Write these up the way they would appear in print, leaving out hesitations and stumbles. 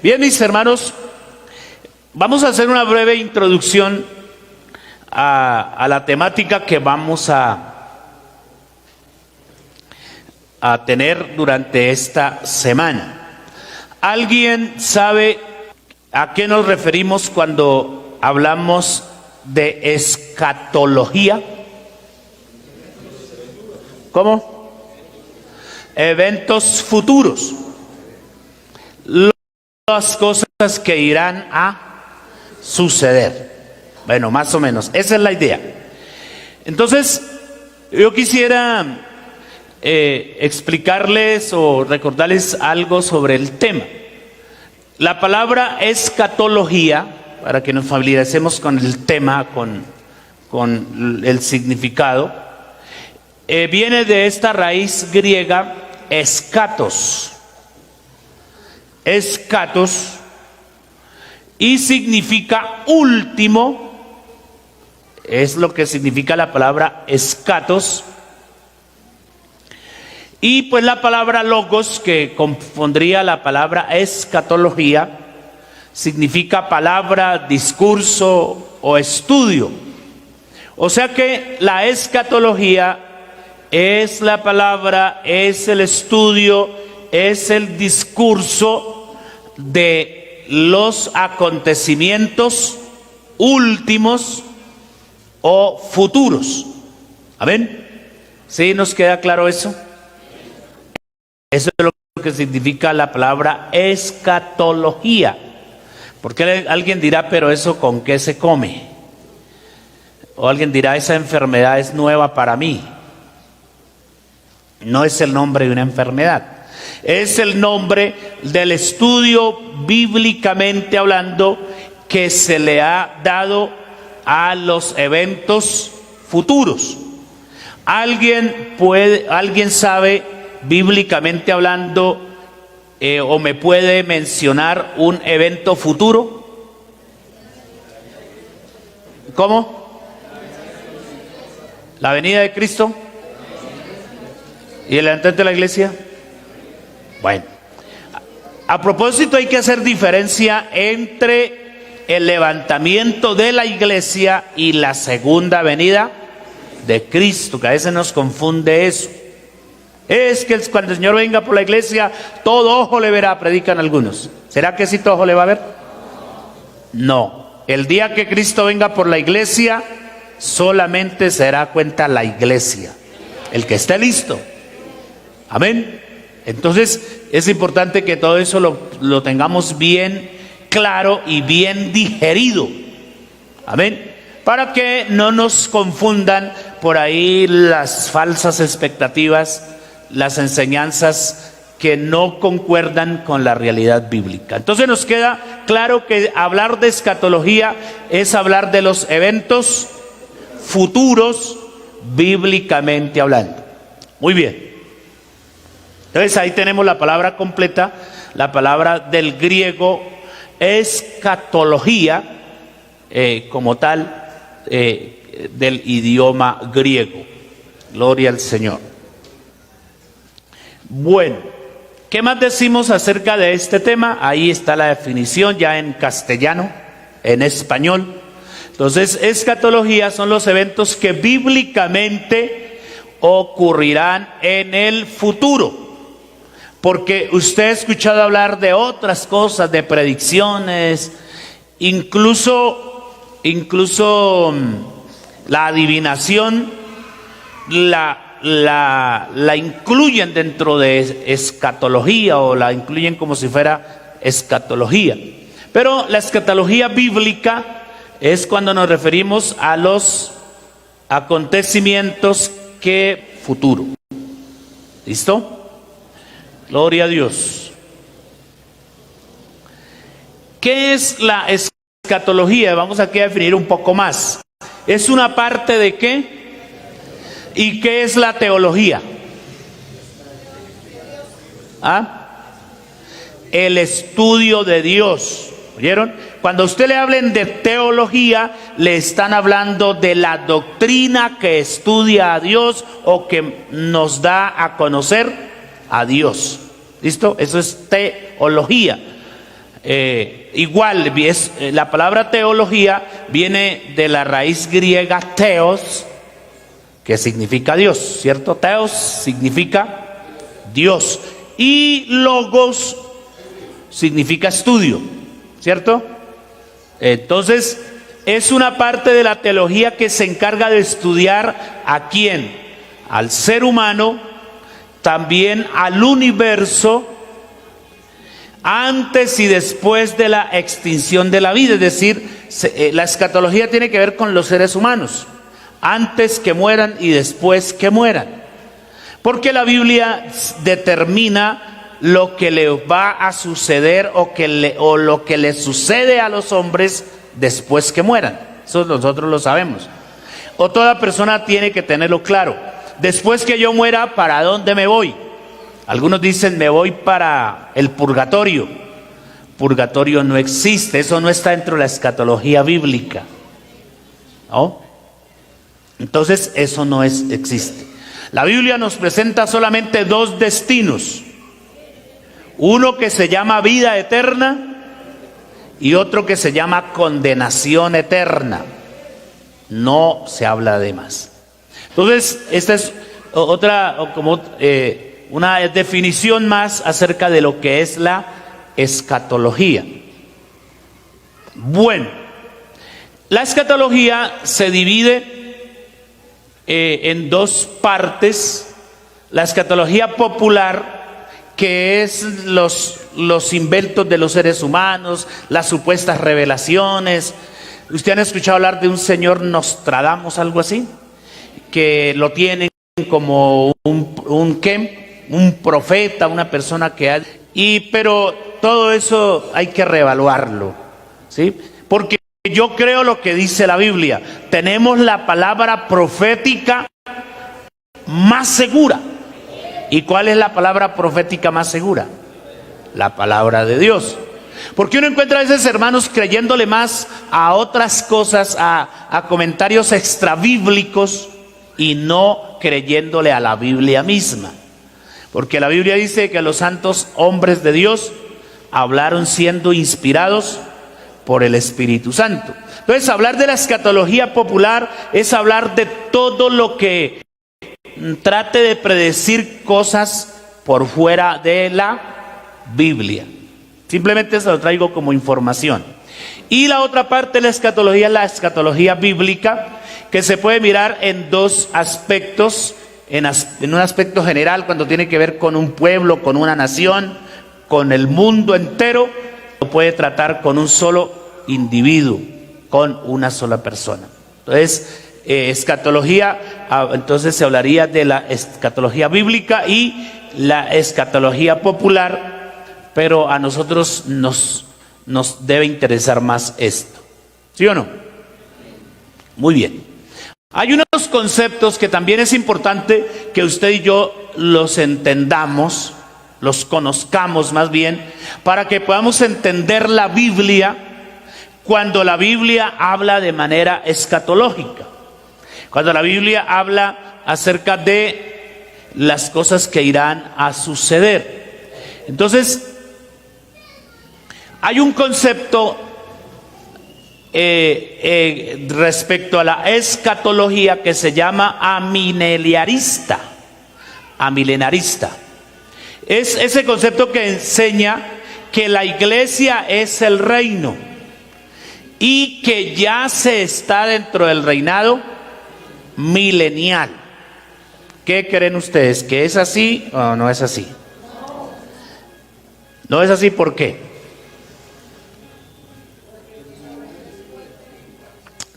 Bien, mis hermanos, vamos a hacer una breve introducción a la temática que vamos a tener durante esta semana. ¿Alguien sabe a qué nos referimos cuando hablamos de escatología? ¿Cómo? Eventos futuros. Las cosas que irán a suceder. Bueno, más o menos, esa es la idea. Entonces, yo quisiera explicarles o recordarles algo sobre el tema. La palabra escatología, para que nos familiaricemos con el tema, con el significado, viene de esta raíz griega eschatos. Eschatos, y significa último, es lo que significa la palabra eschatos, y pues la palabra logos, que compondría la palabra escatología, significa palabra, discurso o estudio. O sea que la escatología es la palabra, es el estudio, es el discurso de los acontecimientos últimos o futuros. ¿Amén? ¿Sí nos queda claro eso? Eso es lo que significa la palabra escatología. Porque alguien dirá, pero eso ¿con qué se come? O alguien dirá, esa enfermedad es nueva para mí. No es el nombre de una enfermedad. Es el nombre del estudio bíblicamente hablando que se le ha dado a los eventos futuros. ¿Alguien sabe bíblicamente hablando o me puede mencionar un evento futuro? ¿Cómo? ¿La venida de Cristo? ¿Y el levantamiento de la iglesia? Bueno, a propósito hay que hacer diferencia entre el levantamiento de la iglesia y la segunda venida de Cristo, que a veces nos confunde eso. Es que cuando el Señor venga por la iglesia, todo ojo le verá, predican algunos. ¿Será que sí todo ojo le va a ver? No, el día que Cristo venga por la iglesia, solamente se dará cuenta la iglesia, el que esté listo. Amén. Entonces es importante que todo eso lo tengamos bien claro y bien digerido. Amén. Para que no nos confundan por ahí las falsas expectativas, las enseñanzas que no concuerdan con la realidad bíblica. Entonces nos queda claro que hablar de escatología es hablar de los eventos futuros bíblicamente hablando. Muy bien. Entonces ahí tenemos la palabra completa, la palabra del griego escatología, como tal, del idioma griego. Gloria al Señor. Bueno, ¿qué más decimos acerca de este tema? Ahí está la definición ya en castellano, en español. Entonces, escatología son los eventos que bíblicamente ocurrirán en el futuro. Porque usted ha escuchado hablar de otras cosas, de predicciones, incluso la adivinación la incluyen dentro de escatología, o la incluyen como si fuera escatología. Pero la escatología bíblica es cuando nos referimos a los acontecimientos que futuro. ¿Listo? Gloria a Dios. ¿Qué es la escatología? Vamos aquí a definir un poco más. ¿Es una parte de qué? ¿Y qué es la teología? ¿Ah? El estudio de Dios. ¿Oyeron? Cuando a usted le hablen de teología, le están hablando de la doctrina que estudia a Dios o que nos da a conocer a Dios. ¿Listo? Eso es teología. igual, la palabra teología viene de la raíz griega theos, que significa Dios, ¿cierto? Theos significa Dios. Y logos significa estudio, ¿cierto? Entonces, es una parte de la teología que se encarga de estudiar ¿a quién? Al ser humano, también al universo, antes y después de la extinción de la vida. Es decir, la escatología tiene que ver con los seres humanos, antes que mueran y después que mueran. Porque la Biblia determina lo que le va a suceder o lo que le sucede a los hombres después que mueran. Eso nosotros lo sabemos. O toda persona tiene que tenerlo claro. Después que yo muera, ¿para dónde me voy? Algunos dicen, me voy para el purgatorio. Purgatorio no existe, eso no está dentro de la escatología bíblica, ¿no? Entonces, eso no existe. La Biblia nos presenta solamente dos destinos. Uno que se llama vida eterna y otro que se llama condenación eterna. No se habla de más. Entonces, esta es una definición más acerca de lo que es la escatología. Bueno, la escatología se divide en dos partes. La escatología popular, que es los inventos de los seres humanos, las supuestas revelaciones. ¿Usted han escuchado hablar de un señor Nostradamus, algo así? Que lo tienen como un profeta, una persona que pero todo eso hay que reevaluarlo, ¿sí? Porque yo creo lo que dice la Biblia. Tenemos la palabra profética más segura. ¿Y cuál es la palabra profética más segura? La palabra de Dios. Porque uno encuentra a veces hermanos creyéndole más a otras cosas, a comentarios extrabíblicos, y no creyéndole a la Biblia misma. Porque la Biblia dice que los santos hombres de Dios hablaron siendo inspirados por el Espíritu Santo. Entonces, hablar de la escatología popular es hablar de todo lo que trate de predecir cosas por fuera de la Biblia. Simplemente se lo traigo como información. Y la otra parte de la escatología es la escatología bíblica, que se puede mirar en dos aspectos. En un aspecto general, cuando tiene que ver con un pueblo, con una nación, con el mundo entero. Lo puede tratar con un solo individuo, con una sola persona. Entonces, escatología, entonces se hablaría de la escatología bíblica y la escatología popular, pero a nosotros nos debe interesar más esto. ¿Sí o no? Muy bien. Hay unos conceptos que también es importante que usted y yo los entendamos, los conozcamos más bien, para que podamos entender la Biblia cuando la Biblia habla de manera escatológica. Cuando la Biblia habla acerca de las cosas que irán a suceder. Entonces, hay un concepto respecto a la escatología que se llama amilenarista. Amilenarista. Es ese concepto que enseña que la iglesia es el reino y que ya se está dentro del reinado milenial. ¿Qué creen ustedes? ¿Que es así o no es así? No es así, ¿por qué?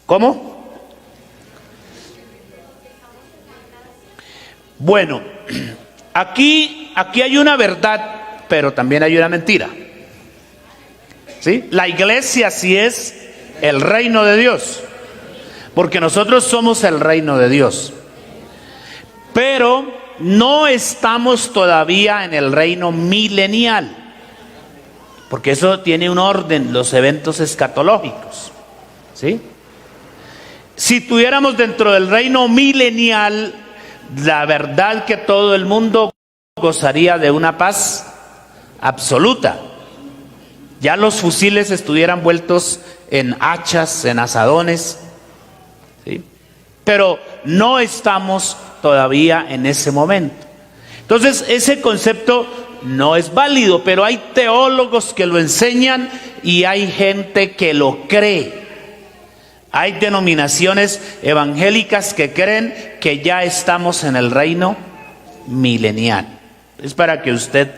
¿Cómo? Bueno, aquí hay una verdad, pero también hay una mentira. ¿Sí? La iglesia sí es el reino de Dios, porque nosotros somos el reino de Dios. Pero no estamos todavía en el reino milenial, porque eso tiene un orden, los eventos escatológicos. ¿Sí? Si estuviéramos dentro del reino milenial, la verdad que todo el mundo gozaría de una paz absoluta. ya los fusiles estuvieran vueltos en hachas, en azadones, ¿sí? Pero no estamos todavía en ese momento. Entonces ese concepto no es válido, pero hay teólogos que lo enseñan y hay gente que lo cree. Hay denominaciones evangélicas que creen que ya estamos en el reino milenial. Es para que usted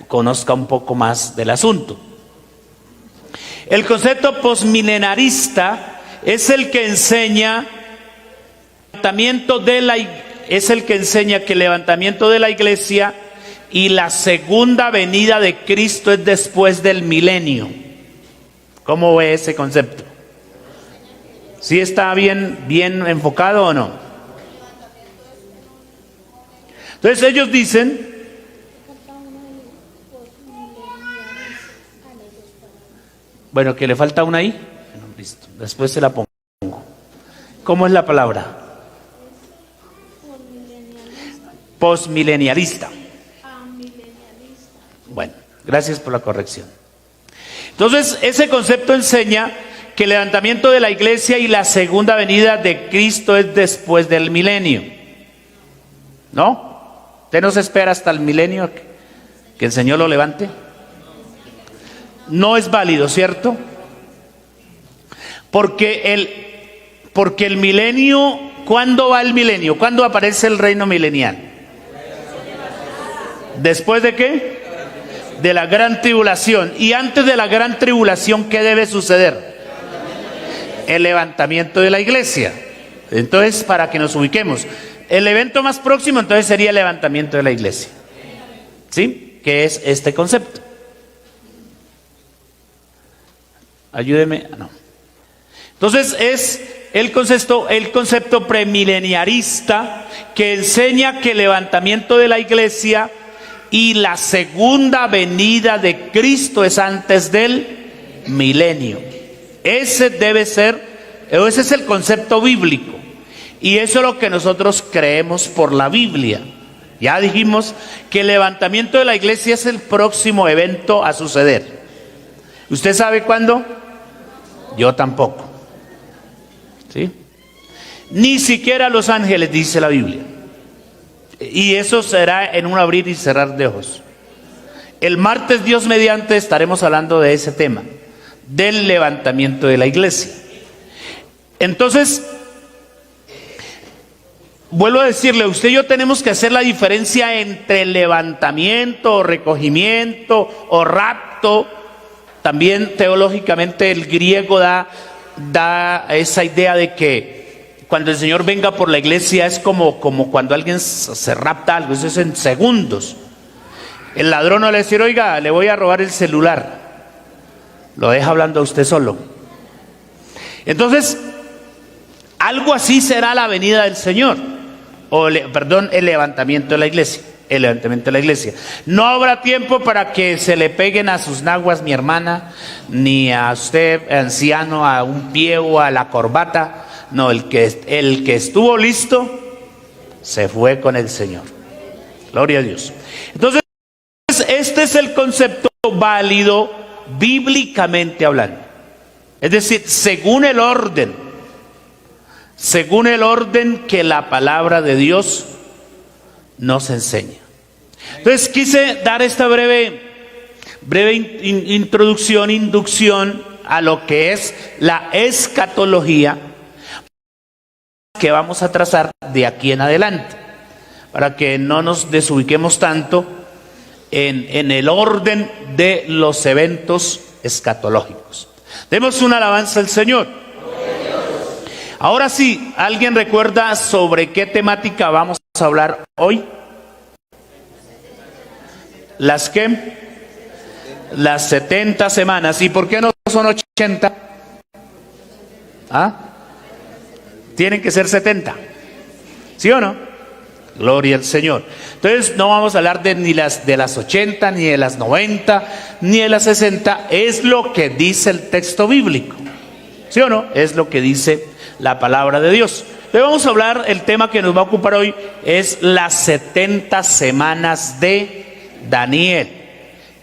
conozca un poco más del asunto. El concepto posmilenarista es el que enseña que el levantamiento de la iglesia y la segunda venida de Cristo es después del milenio. ¿Cómo ve ese concepto? ¿Sí está bien enfocado o no? Entonces ellos dicen, bueno, que le falta una ahí. Bueno, listo, después se la pongo. ¿Cómo es la palabra? Posmilenialista. Bueno, gracias por la corrección. Entonces, ese concepto enseña que el levantamiento de la iglesia y la segunda venida de Cristo es después del milenio. ¿No? ¿Usted no se espera hasta el milenio que el Señor lo levante? No es válido, ¿cierto? Porque el milenio, ¿cuándo va el milenio? ¿Cuándo aparece el reino milenial? ¿Después de qué? De la gran tribulación. Y antes de la gran tribulación, ¿qué debe suceder? El levantamiento de la iglesia. Entonces, para que nos ubiquemos, el evento más próximo entonces sería el levantamiento de la iglesia. ¿Sí? Que es este concepto. Ayúdeme. No. Entonces es el concepto premileniarista que enseña que el levantamiento de la iglesia y la segunda venida de Cristo es antes del milenio. Ese es el concepto bíblico. Y eso es lo que nosotros creemos por la Biblia. Ya dijimos que el levantamiento de la iglesia es el próximo evento a suceder. ¿Usted sabe cuándo? Yo tampoco. ¿Sí? Ni siquiera los ángeles, dice la Biblia. Y eso será en un abrir y cerrar de ojos. El martes, Dios mediante, estaremos hablando de ese tema, del levantamiento de la iglesia. Entonces, vuelvo a decirle, usted y yo tenemos que hacer la diferencia entre levantamiento o recogimiento o rapto. También teológicamente el griego da esa idea de que cuando el Señor venga por la iglesia es como cuando alguien se rapta algo, eso es en segundos. El ladrón no le dice, oiga, le voy a robar el celular. Lo deja hablando a usted solo. Entonces, algo así será la venida del Señor. El levantamiento de la iglesia. El levantamiento de la iglesia. No habrá tiempo para que se le peguen a sus naguas, mi hermana, ni a usted, anciano, a un pie o a la corbata. No, el que estuvo listo se fue con el Señor. Gloria a Dios. Entonces, este es el concepto válido bíblicamente hablando. Es decir, según el orden que la palabra de Dios nos enseña. Entonces quise dar esta breve inducción a lo que es la escatología que vamos a trazar de aquí en adelante, para que no nos desubiquemos tanto en el orden de los eventos escatológicos. Demos una alabanza al Señor. Ahora sí, ¿alguien recuerda sobre qué temática vamos a hablar hoy? Las 70 semanas. ¿Y por qué no son 80? ¿Ah? Tienen que ser 70. ¿Sí o no? Gloria al Señor. Entonces no vamos a hablar ni de las 80, ni de las 90, ni de las 60. Es lo que dice el texto bíblico. ¿Sí o no? Es lo que dice la palabra de Dios. Hoy vamos a hablar, el tema que nos va a ocupar hoy es las 70 semanas de Daniel,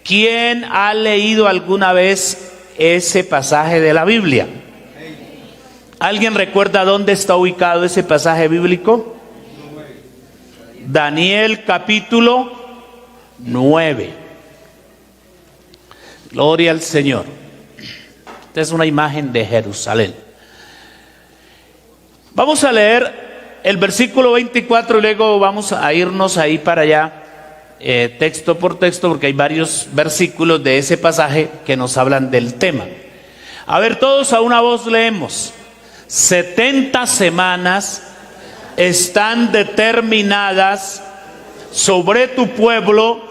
¿Quién ha leído alguna vez ese pasaje de la Biblia? ¿Alguien recuerda dónde está ubicado ese pasaje bíblico? Daniel capítulo 9. Gloria al Señor. Esta es una imagen de Jerusalén. Vamos a leer el versículo 24 y luego vamos a irnos ahí para allá, texto por texto, porque hay varios versículos de ese pasaje que nos hablan del tema. A ver, todos a una voz leemos. 70 semanas están determinadas sobre tu pueblo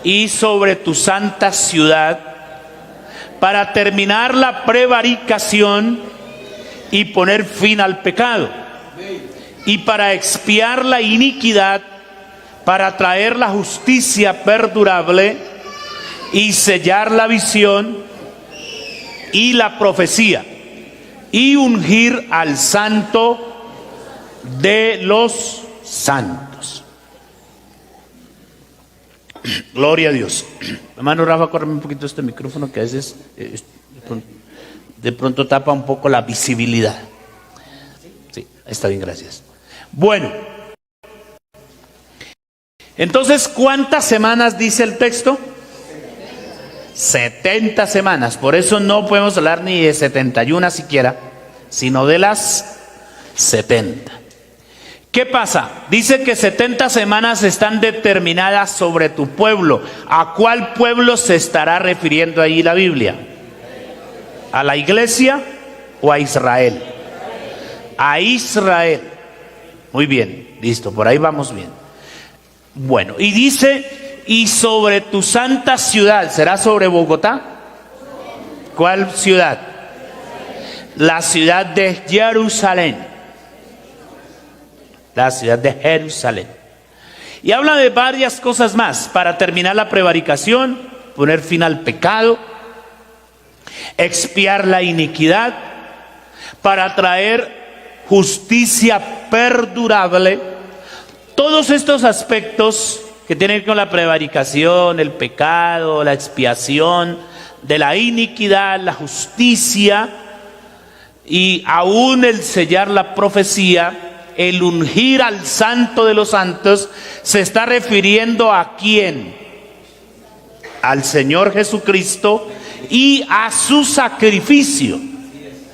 y sobre tu santa ciudad para terminar la prevaricación y poner fin al pecado, y para expiar la iniquidad, para traer la justicia perdurable y sellar la visión y la profecía, y ungir al santo de los santos. Gloria a Dios. Hermano Rafa, córreme un poquito este micrófono que a veces de pronto tapa un poco la visibilidad. Sí, está bien, gracias. Bueno, entonces, ¿cuántas semanas dice el texto? 70 semanas. Por eso no podemos hablar ni de 71 siquiera, sino de las 70. ¿Qué pasa? Dice que 70 semanas están determinadas sobre tu pueblo. ¿A cuál pueblo se estará refiriendo ahí la Biblia? ¿A la iglesia o a Israel? A Israel. Muy bien, listo, por ahí vamos bien. Bueno, y dice, y sobre tu santa ciudad, ¿será sobre Bogotá? ¿Cuál ciudad? La ciudad de Jerusalén. La ciudad de Jerusalén. Y habla de varias cosas más, para terminar la prevaricación, poner fin al pecado, expiar la iniquidad, para traer justicia perdurable. Todos estos aspectos que tienen que ver con la prevaricación, el pecado, la expiación de la iniquidad, la justicia y aún el sellar la profecía, el ungir al santo de los santos, se está refiriendo ¿a quién? Al Señor Jesucristo y a su sacrificio.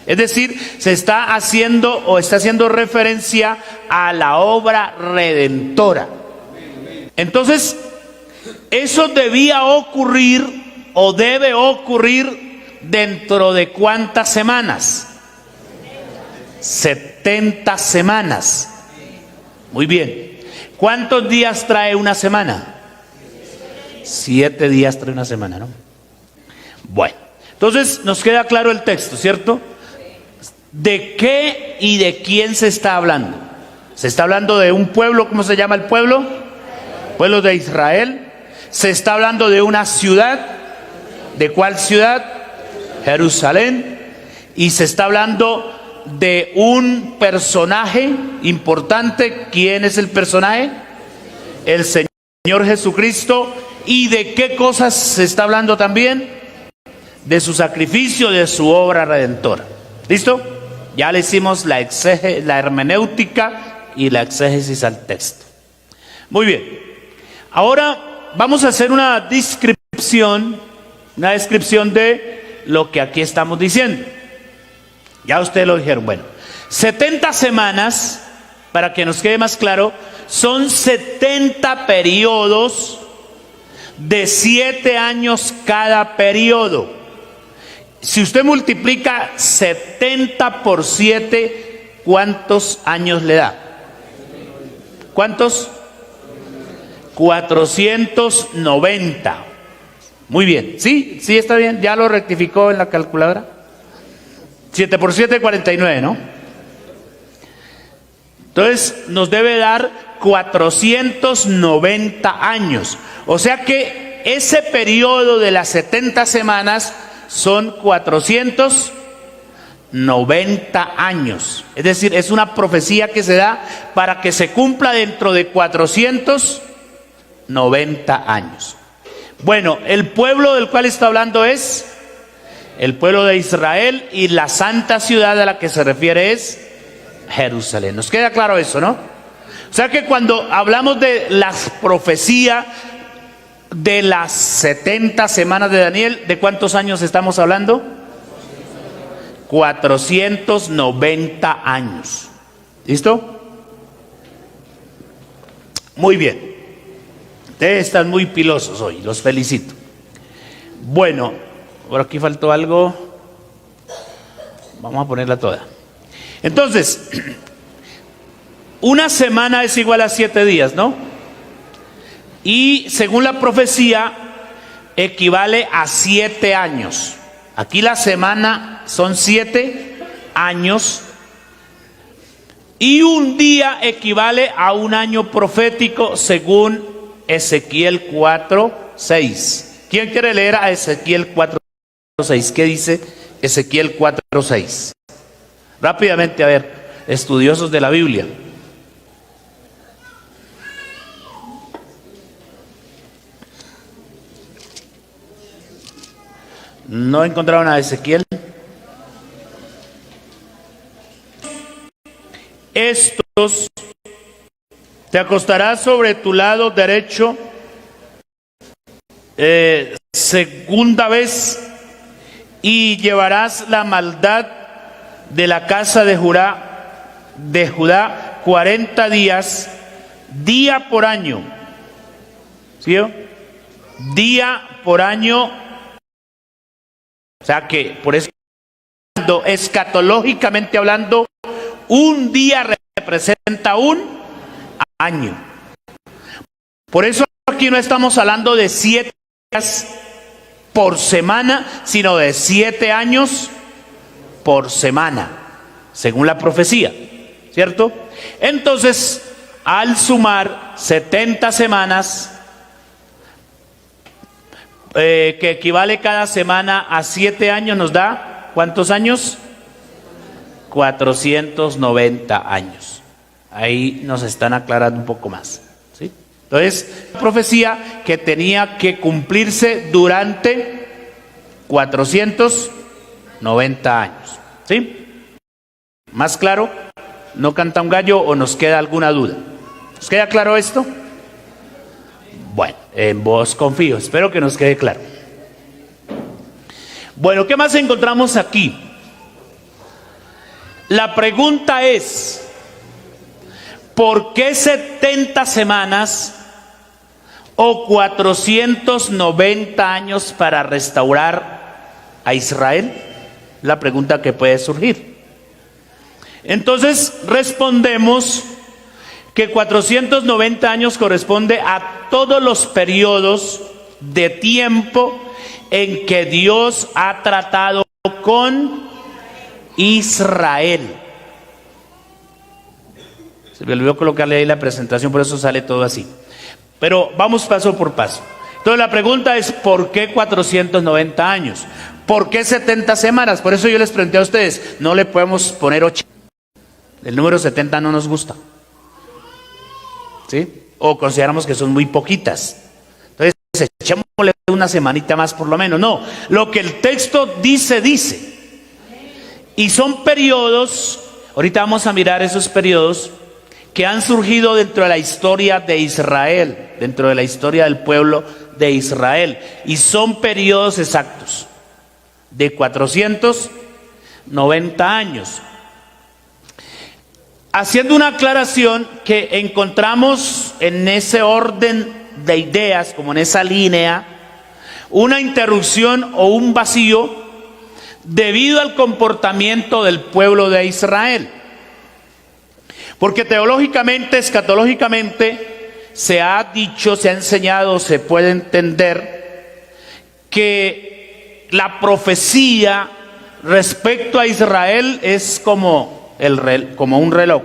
Es decir, se está haciendo o está haciendo referencia a la obra redentora. Entonces, eso debía ocurrir o debe ocurrir dentro de ¿cuántas semanas? 70 semanas. Muy bien. ¿Cuántos días trae una semana? 7 días trae una semana, ¿no? Bueno, entonces nos queda claro el texto, ¿cierto? ¿De qué y de quién se está hablando? Se está hablando de un pueblo. ¿Cómo se llama el pueblo? Pueblo de Israel. Se está hablando de una ciudad. ¿De cuál ciudad? Jerusalén. Y se está hablando de un personaje importante. ¿Quién es el personaje? El Señor Jesucristo. ¿Y de qué cosas se está hablando también? De su sacrificio, de su obra redentora. ¿Listo? Ya le hicimos la hermenéutica y la exégesis al texto. Muy bien. Ahora vamos a hacer una descripción de lo que aquí estamos diciendo. Ya ustedes lo dijeron. Bueno, 70 semanas, para que nos quede más claro, son 70 periodos de 7 años cada periodo. Si usted multiplica 70 por 7, ¿cuántos años le da? ¿Cuántos? 490. Muy bien. ¿Sí? ¿Sí está bien? ¿Ya lo rectificó en la calculadora? 7 por 7, 49, ¿no? Entonces nos debe dar 490 años. O sea que ese periodo de las 70 semanas son 490 años. Es decir, es una profecía que se da para que se cumpla dentro de 490 años. Bueno, el pueblo del cual está hablando es el pueblo de Israel, y la santa ciudad a la que se refiere es Jerusalén. ¿Nos queda claro eso, no? O sea que cuando hablamos de la profecía de las 70 semanas de Daniel, ¿de cuántos años estamos hablando? 490 años. ¿Listo? Muy bien. Ustedes están muy pilosos hoy, los felicito. Bueno, por aquí faltó algo. Vamos a ponerla toda. Entonces, una semana es igual a 7 días, ¿no? Y según la profecía, equivale a 7 años. Aquí la semana son 7 años. Y un día equivale a un año profético según Ezequiel 4:6. ¿Quién quiere leer a Ezequiel 4:6? ¿Qué dice Ezequiel 4:6? Rápidamente, a ver, estudiosos de la Biblia. ¿No encontraron a Ezequiel? Estos, te acostarás sobre tu lado derecho, segunda vez, y llevarás la maldad de la casa de Judá 40 días, día por año. ¿Sí? Día por año. O sea que por eso, escatológicamente hablando, un día representa un año. Por eso aquí no estamos hablando de 7 días por semana, sino de 7 años por semana, según la profecía, ¿cierto? Entonces, al sumar 70 semanas, que equivale cada semana a 7 años, nos da, ¿cuántos años? 490 años. Ahí nos están aclarando un poco más, ¿sí? Entonces, profecía que tenía que cumplirse durante 490 años, ¿sí? ¿Más claro? ¿No canta un gallo o nos queda alguna duda? ¿Nos queda claro esto? Bueno, en vos confío, espero que nos quede claro. Bueno, ¿qué más encontramos aquí? La pregunta es, ¿por qué 70 semanas o 490 años para restaurar a Israel? La pregunta que puede surgir. Entonces respondemos que 490 años corresponde a todos los periodos de tiempo en que Dios ha tratado con Israel. Se me olvidó colocarle ahí la presentación, por eso sale todo así. Pero vamos paso por paso. Entonces la pregunta es, ¿por qué 490 años? ¿Por qué 70 semanas? Por eso yo les pregunté a ustedes, no le podemos poner 80. El número 70 no nos gusta, ¿sí? O consideramos que son muy poquitas. Entonces, echémosle una semanita más por lo menos. No, lo que el texto dice. Y son periodos, ahorita vamos a mirar esos periodos que han surgido dentro de la historia de Israel, dentro de la historia del pueblo de Israel. Y son periodos exactos de 490 años. Haciendo una aclaración que encontramos en ese orden de ideas, como en esa línea, una interrupción o un vacío debido al comportamiento del pueblo de Israel. Porque teológicamente, escatológicamente, se ha dicho, se ha enseñado, se puede entender que la profecía respecto a Israel es como un reloj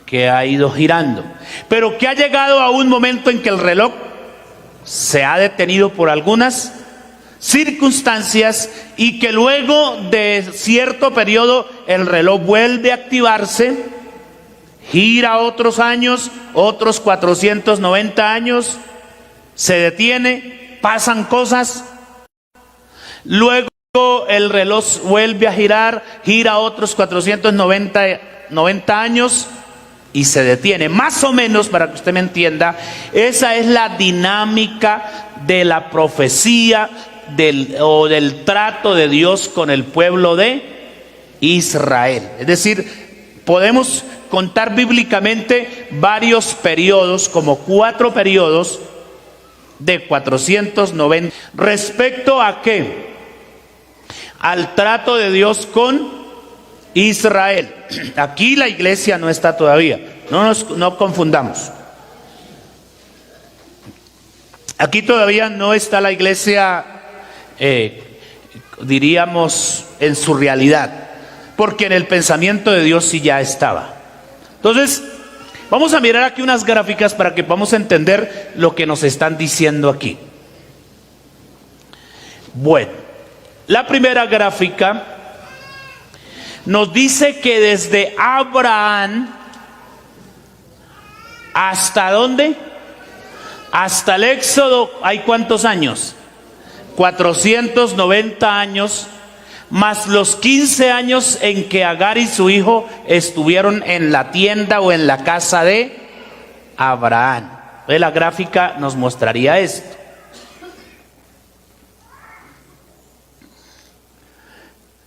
que ha ido girando, pero que ha llegado a un momento en que el reloj se ha detenido por algunas circunstancias y que luego de cierto periodo el reloj vuelve a activarse, gira otros años, otros 490 años, se detiene, pasan cosas, luego el reloj vuelve a girar, gira otros 490 años y se detiene. Más o menos, para que usted me entienda, esa es la dinámica de la profecía del trato de Dios con el pueblo de Israel. Es decir, podemos contar bíblicamente varios periodos, como 4 periodos de 490. ¿Respecto a qué? Al trato de Dios con Israel. Aquí la iglesia no está todavía, no confundamos. Aquí todavía no está la iglesia, diríamos, en su realidad, porque en el pensamiento de Dios sí ya estaba. Entonces, vamos a mirar aquí unas gráficas para que podamos entender lo que nos están diciendo aquí. Bueno, la primera gráfica nos dice que desde Abraham hasta ¿dónde? Hasta el Éxodo hay ¿cuántos años? 490 años, más los 15 años en que Agar y su hijo estuvieron en la tienda o en la casa de Abraham. Entonces la gráfica nos mostraría esto.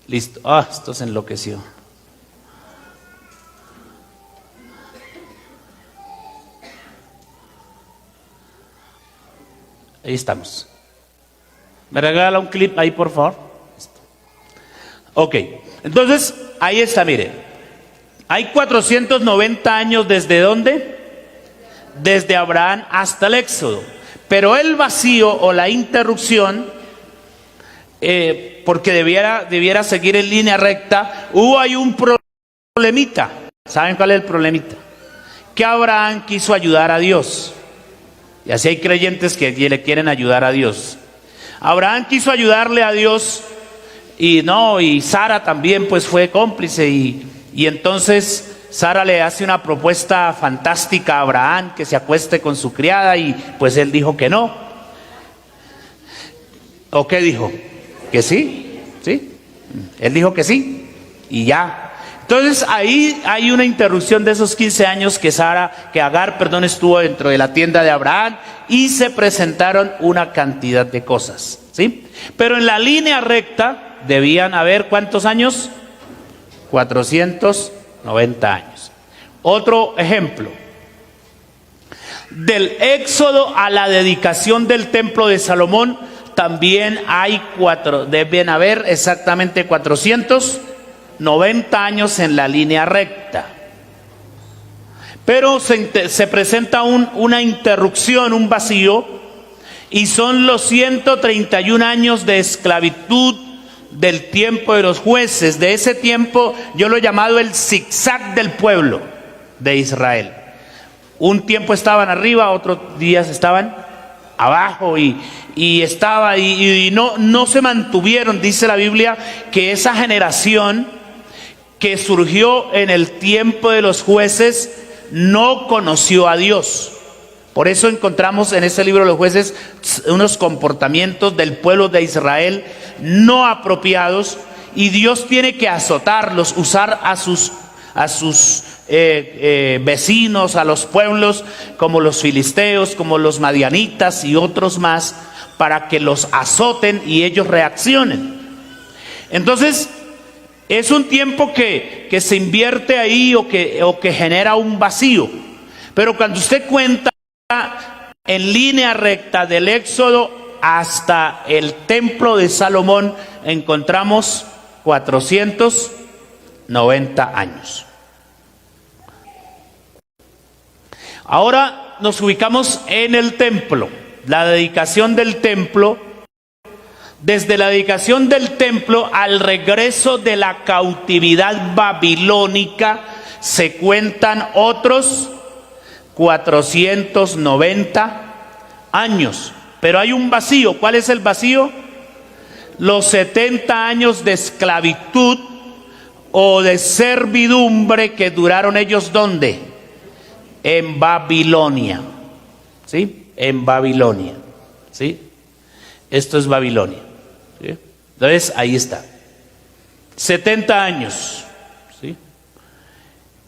Listo. Esto se enloqueció. Ahí estamos. ¿Me regala un clip ahí, por favor? Ok. Entonces, ahí está, mire. Hay 490 años ¿desde dónde? Desde Abraham hasta el Éxodo. Pero el vacío o la interrupción, porque debiera seguir en línea recta, hubo ahí un problemita. ¿Saben cuál es el problemita? Que Abraham quiso ayudar a Dios. Y así hay creyentes que le quieren ayudar a Dios. Abraham quiso ayudarle a Dios y Sara también pues fue cómplice y entonces Sara le hace una propuesta fantástica a Abraham, que se acueste con su criada, y pues él dijo que no. ¿O qué dijo? Que sí, ¿sí? Él dijo que sí y ya. Entonces ahí hay una interrupción de esos 15 años que Agar estuvo dentro de la tienda de Abraham, y se presentaron una cantidad de cosas, ¿sí? Pero en la línea recta debían haber ¿cuántos años? 490 años. Otro ejemplo. Del Éxodo a la dedicación del templo de Salomón también deben haber exactamente 490 años en la línea recta. Pero se presenta una interrupción, un vacío, y son los 131 años de esclavitud del tiempo de los jueces. De ese tiempo yo lo he llamado el zigzag del pueblo de Israel. Un tiempo estaban arriba, otros días estaban abajo, y no se mantuvieron. Dice la Biblia que esa generación que surgió en el tiempo de los jueces no conoció a Dios. Por eso encontramos en ese libro de los jueces unos comportamientos del pueblo de Israel no apropiados, y Dios tiene que azotarlos, usar a sus vecinos, a los pueblos como los filisteos, como los madianitas y otros más, para que los azoten y ellos reaccionen. Entonces es un tiempo que se invierte ahí, o que genera un vacío. Pero cuando usted cuenta en línea recta del Éxodo hasta el templo de Salomón, encontramos 490 años. Ahora nos ubicamos en el templo, la dedicación del templo. Desde la dedicación del templo al regreso de la cautividad babilónica se cuentan otros 490 años. Pero hay un vacío. ¿Cuál es el vacío? Los 70 años de esclavitud o de servidumbre que duraron ellos, ¿dónde? En Babilonia. ¿Sí? en Babilonia. ¿Sí? Esto es Babilonia. ¿Sí? Entonces, ahí está. 70 años. ¿Sí?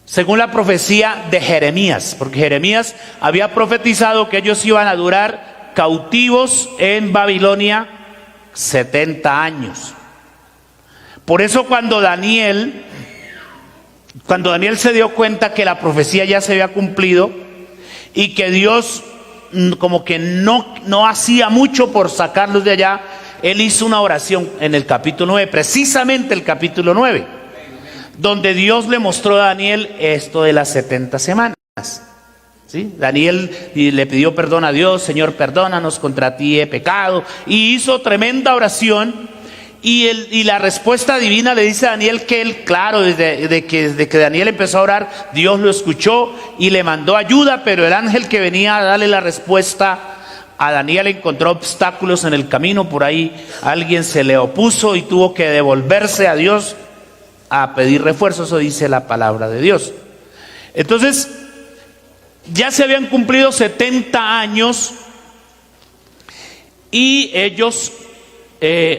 Según la profecía de Jeremías, porque Jeremías había profetizado que ellos iban a durar cautivos en Babilonia 70 años. Por eso cuando Daniel se dio cuenta que la profecía ya se había cumplido y que Dios como que no hacía mucho por sacarlos de allá, él hizo una oración en el capítulo 9, precisamente el capítulo 9, donde Dios le mostró a Daniel esto de las 70 semanas. ¿Sí? Daniel le pidió perdón a Dios: Señor, perdónanos, contra ti he pecado, y hizo tremenda oración. Y la respuesta divina le dice a Daniel que él, claro, desde que Daniel empezó a orar, Dios lo escuchó y le mandó ayuda, pero el ángel que venía a darle la respuesta a Daniel encontró obstáculos en el camino. Por ahí alguien se le opuso y tuvo que devolverse a Dios a pedir refuerzo. Eso dice la palabra de Dios. Entonces, ya se habían cumplido 70 años y ellos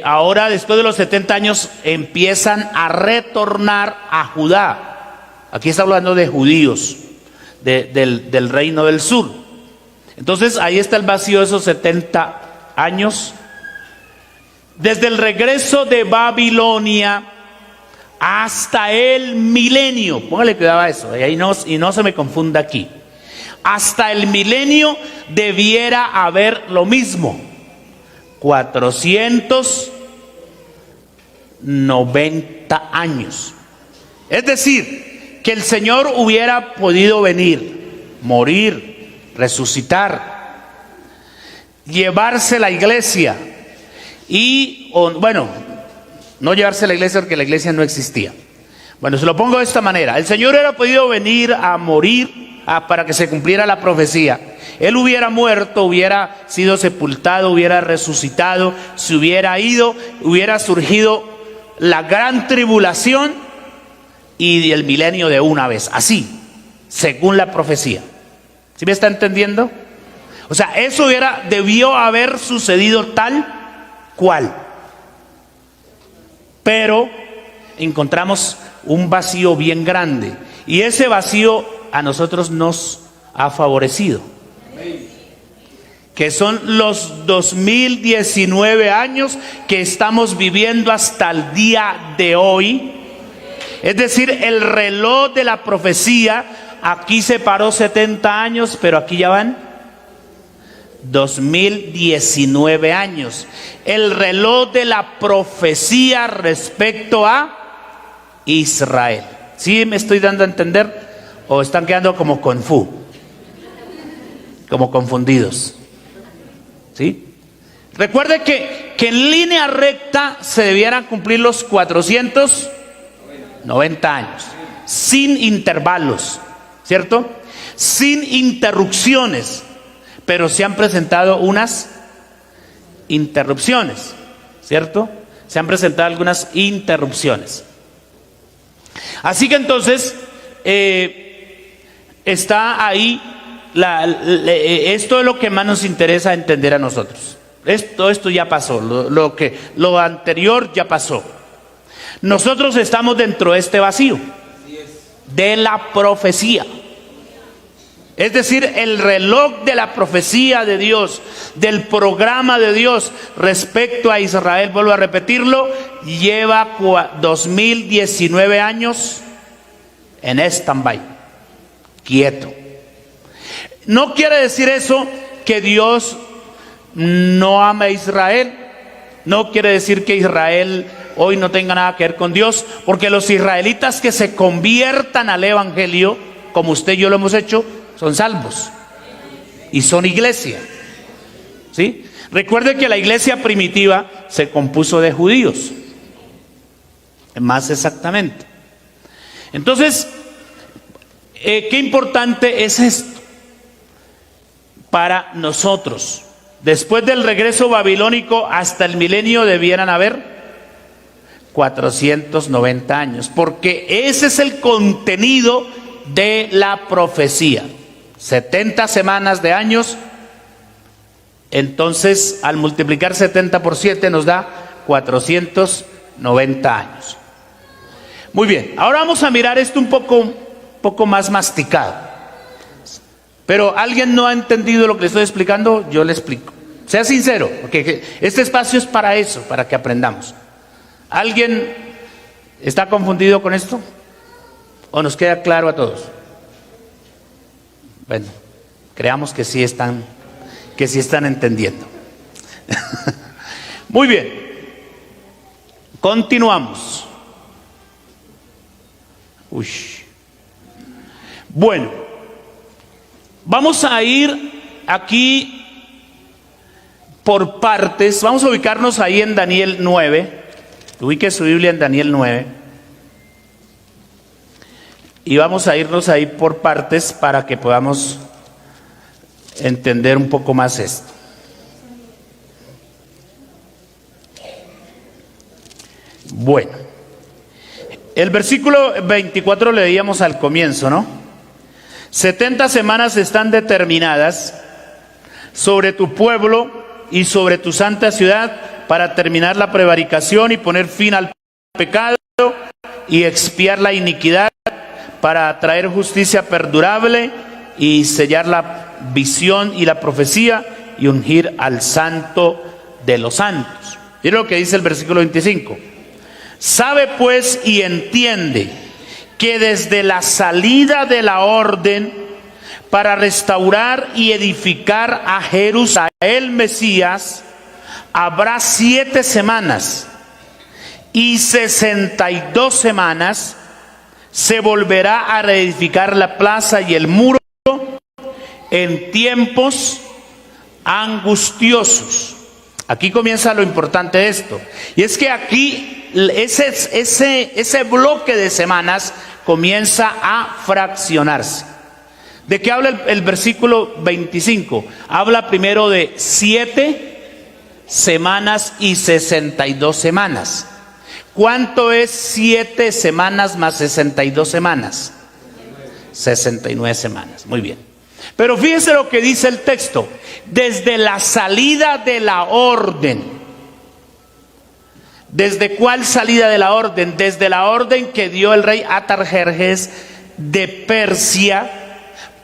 ahora, después de los 70 años, empiezan a retornar a Judá. Aquí está hablando de judíos del reino del sur. Entonces ahí está el vacío de esos 70 años. Desde el regreso de Babilonia hasta el milenio, póngale cuidado a eso, y no se me confunda aquí. Hasta el milenio debiera haber lo mismo: 490 años. Es decir, que el Señor hubiera podido venir, morir, resucitar, llevarse la iglesia no llevarse la iglesia porque la iglesia no existía. Bueno, se lo pongo de esta manera: el Señor hubiera podido venir a morir para que se cumpliera la profecía. Él hubiera muerto, hubiera sido sepultado, hubiera resucitado, se hubiera ido, hubiera surgido la gran tribulación y el milenio de una vez, así, según la profecía. ¿Sí me está entendiendo? O sea, eso debió haber sucedido tal cual. Pero encontramos un vacío bien grande, y ese vacío a nosotros nos ha favorecido, que son los 2019 años que estamos viviendo hasta el día de hoy. Es decir, el reloj de la profecía aquí se paró 70 años, pero aquí ya van 2019 años. El reloj de la profecía respecto a Israel. ¿Sí me estoy dando a entender? ¿O están quedando como confundidos? ¿Sí? Recuerde que en línea recta se debieran cumplir los 490 años, sin intervalos, ¿cierto? Sin interrupciones, pero se han presentado unas interrupciones, ¿cierto? Se han presentado algunas interrupciones. Así que entonces está ahí. Esto es lo que más nos interesa entender a nosotros. Esto ya pasó, lo anterior ya pasó. Nosotros estamos dentro de este vacío de la profecía. Es decir, el reloj de la profecía de Dios, del programa de Dios respecto a Israel, vuelvo a repetirlo, lleva 2019 años en stand-by, quieto. No quiere decir eso que Dios no ama a Israel. No quiere decir que Israel hoy no tenga nada que ver con Dios, porque los israelitas que se conviertan al evangelio, como usted y yo lo hemos hecho, son salvos y son iglesia. ¿Sí? Recuerde que la iglesia primitiva se compuso de judíos, más exactamente. Entonces, qué importante es esto para nosotros. Después del regreso babilónico hasta el milenio debieran haber 490 años, porque ese es el contenido de la profecía. 70 semanas de años Entonces, al multiplicar 70 por 7 nos da 490 años. Muy bien, ahora vamos a mirar esto un poco más masticado. Pero ¿alguien no ha entendido lo que le estoy explicando? Yo le explico. Sea sincero, porque este espacio es para eso, para que aprendamos. ¿Alguien está confundido con esto? ¿O nos queda claro a todos? Bueno, creamos que sí están entendiendo. Muy bien, continuamos. Bueno, vamos a ir aquí por partes. Vamos a ubicarnos ahí en Daniel 9. Ubique su Biblia en Daniel 9. Y vamos a irnos ahí por partes para que podamos entender un poco más esto. Bueno, el versículo 24 leíamos al comienzo, ¿no? 70 semanas están determinadas sobre tu pueblo y sobre tu santa ciudad para terminar la prevaricación y poner fin al pecado y expiar la iniquidad, para traer justicia perdurable y sellar la visión y la profecía y ungir al santo de los santos. Mira lo que dice el versículo 25. Sabe pues y entiende que desde la salida de la orden para restaurar y edificar a Jerusalén, Mesías, habrá 7 semanas y 62 semanas se volverá a reedificar la plaza y el muro en tiempos angustiosos. Aquí comienza lo importante de esto. Y es que aquí ese bloque de semanas comienza a fraccionarse. ¿De qué habla el versículo 25? Habla primero de 7 semanas y 62 semanas. ¿Cuánto es 7 semanas más 62 semanas? 69 semanas, muy bien. Pero fíjense lo que dice el texto. Desde la salida de la orden. ¿Desde cuál salida de la orden? Desde la orden que dio el rey Artajerjes de Persia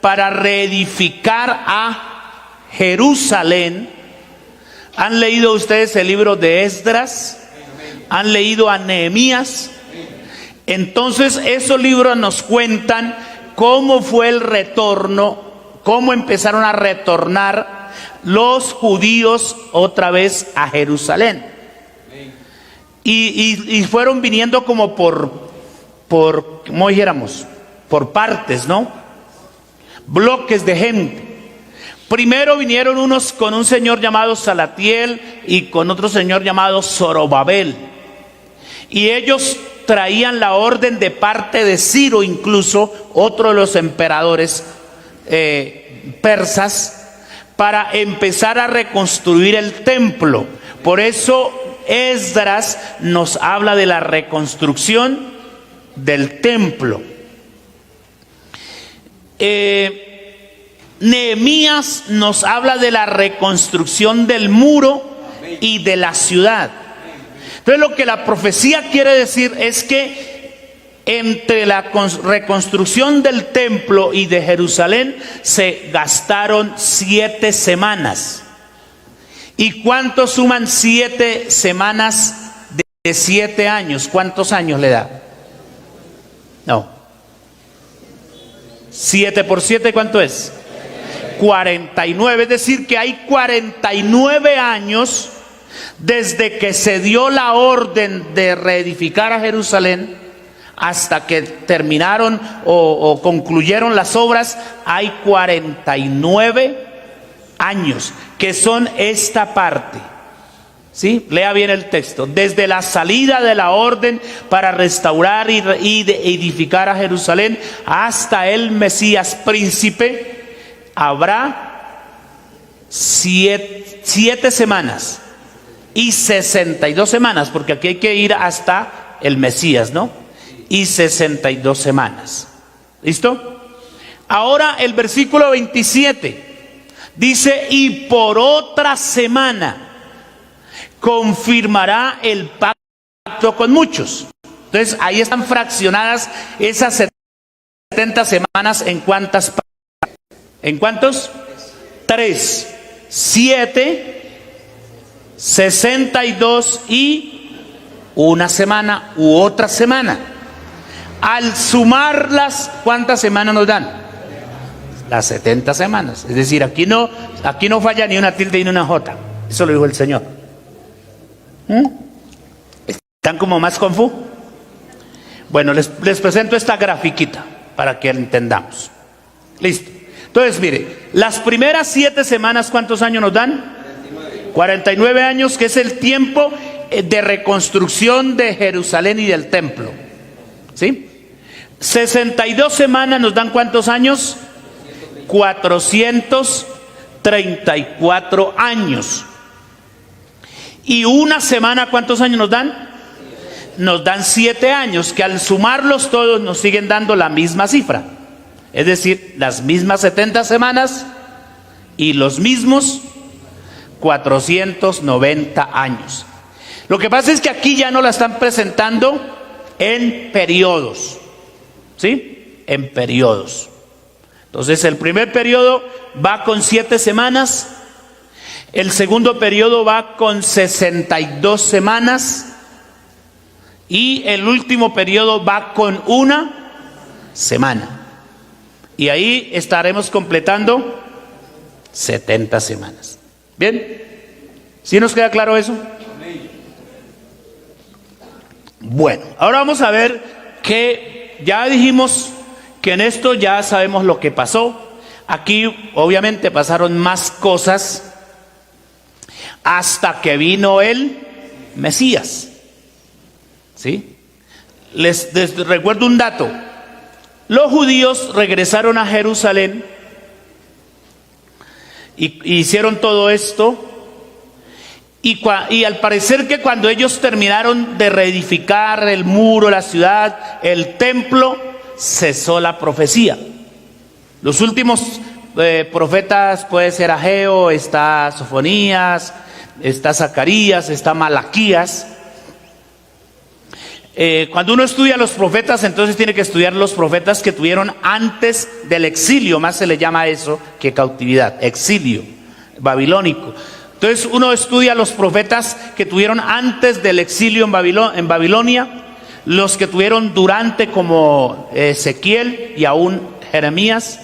para reedificar a Jerusalén. ¿Han leído ustedes el libro de Esdras? ¿Han leído a Nehemías? Entonces esos libros nos cuentan cómo fue el retorno, cómo empezaron a retornar los judíos otra vez a Jerusalén. Y fueron viniendo como ¿cómo dijéramos? Por partes, ¿no? Bloques de gente. Primero vinieron unos con un señor llamado Salatiel y con otro señor llamado Zorobabel. Y ellos traían la orden de parte de Ciro, incluso otro de los emperadores persas, para empezar a reconstruir el templo. Por eso Esdras nos habla de la reconstrucción del templo. Nehemías nos habla de la reconstrucción del muro y de la ciudad. Entonces lo que la profecía quiere decir es que entre la reconstrucción del templo y de Jerusalén se gastaron 7 semanas. ¿Y cuánto suman 7 semanas de 7 años? ¿Cuántos años le da? No. 7 por 7, ¿cuánto es? 49, es decir que hay 49 años desde que se dio la orden de reedificar a Jerusalén hasta que terminaron o concluyeron las obras. Hay 49 años que son esta parte. ¿Sí? Lea bien el texto. Desde la salida de la orden para restaurar y edificar a Jerusalén hasta el Mesías príncipe, habrá 7 semanas y 62 semanas, porque aquí hay que ir hasta el Mesías, ¿no? Y 62 semanas. ¿Listo? Ahora el versículo 27. Dice, y por otra semana confirmará el pacto con muchos. Entonces ahí están fraccionadas esas 70 semanas. ¿En cuántas partes? ¿En cuántos? 3, 7, 62 y una semana u otra semana. Al sumarlas, ¿cuántas semanas nos dan? Las 70 semanas. Es decir, aquí no falla ni una tilde ni una jota. Eso lo dijo el Señor. ¿Están como más confusos? Bueno, les presento esta grafiquita para que entendamos. Listo. Entonces, mire, las primeras 7 semanas, ¿cuántos años nos dan? 49 años, que es el tiempo de reconstrucción de Jerusalén y del templo. ¿Sí? 62 semanas nos dan ¿cuántos años? 434 años. Y una semana, ¿cuántos años nos dan? Nos dan 7 años, que al sumarlos todos nos siguen dando la misma cifra. Es decir, las mismas 70 semanas y los mismos 490 años. Lo que pasa es que aquí ya no la están presentando en periodos. ¿Sí? En periodos. Entonces el primer periodo va con 7 semanas, el segundo periodo va con 62 semanas y el último periodo va con una semana. Y ahí estaremos completando 70 semanas. ¿Bien? ¿Sí nos queda claro eso? Bueno, ahora vamos a ver que ya dijimos que en esto ya sabemos lo que pasó. Aquí obviamente pasaron más cosas hasta que vino el Mesías. ¿Sí? Les recuerdo un dato. Los judíos regresaron a Jerusalén y hicieron todo esto. Y al parecer que cuando ellos terminaron de reedificar el muro, la ciudad, el templo, cesó la profecía. Los últimos profetas puede ser Ageo, está Sofonías, está Zacarías, está Malaquías. Cuando uno estudia los profetas, entonces tiene que estudiar los profetas que tuvieron antes del exilio, más se le llama eso que cautividad, exilio babilónico. Entonces uno estudia los profetas que tuvieron antes del exilio en Babilonia, los que tuvieron durante, como Ezequiel y aún Jeremías,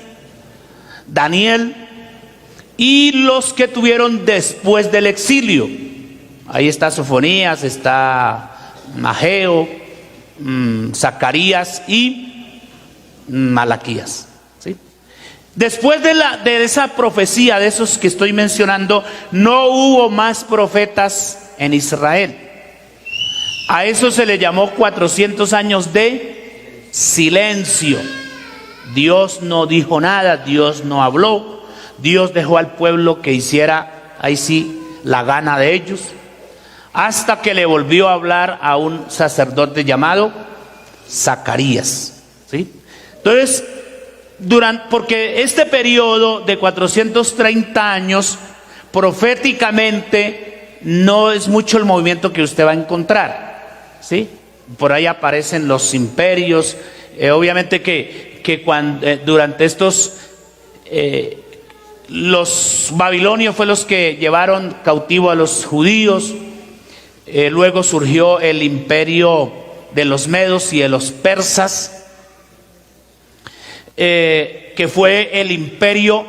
Daniel, y los que tuvieron después del exilio. Ahí está Sofonías, está Ageo, Zacarías y Malaquías. ¿Sí? Después de esa profecía, de esos que estoy mencionando, no hubo más profetas en Israel. A eso se le llamó 400 años de silencio. Dios no dijo nada, Dios no habló, Dios dejó al pueblo que hiciera, ahí sí, la gana de ellos, hasta que le volvió a hablar a un sacerdote llamado Zacarías. ¿Sí? Entonces, porque este periodo de 430 años, proféticamente, no es mucho el movimiento que usted va a encontrar. ¿Sí? Por ahí aparecen los imperios, obviamente que durante estos, los babilonios fue los que llevaron cautivo a los judíos, luego surgió el imperio de los medos y de los persas, que fue el imperio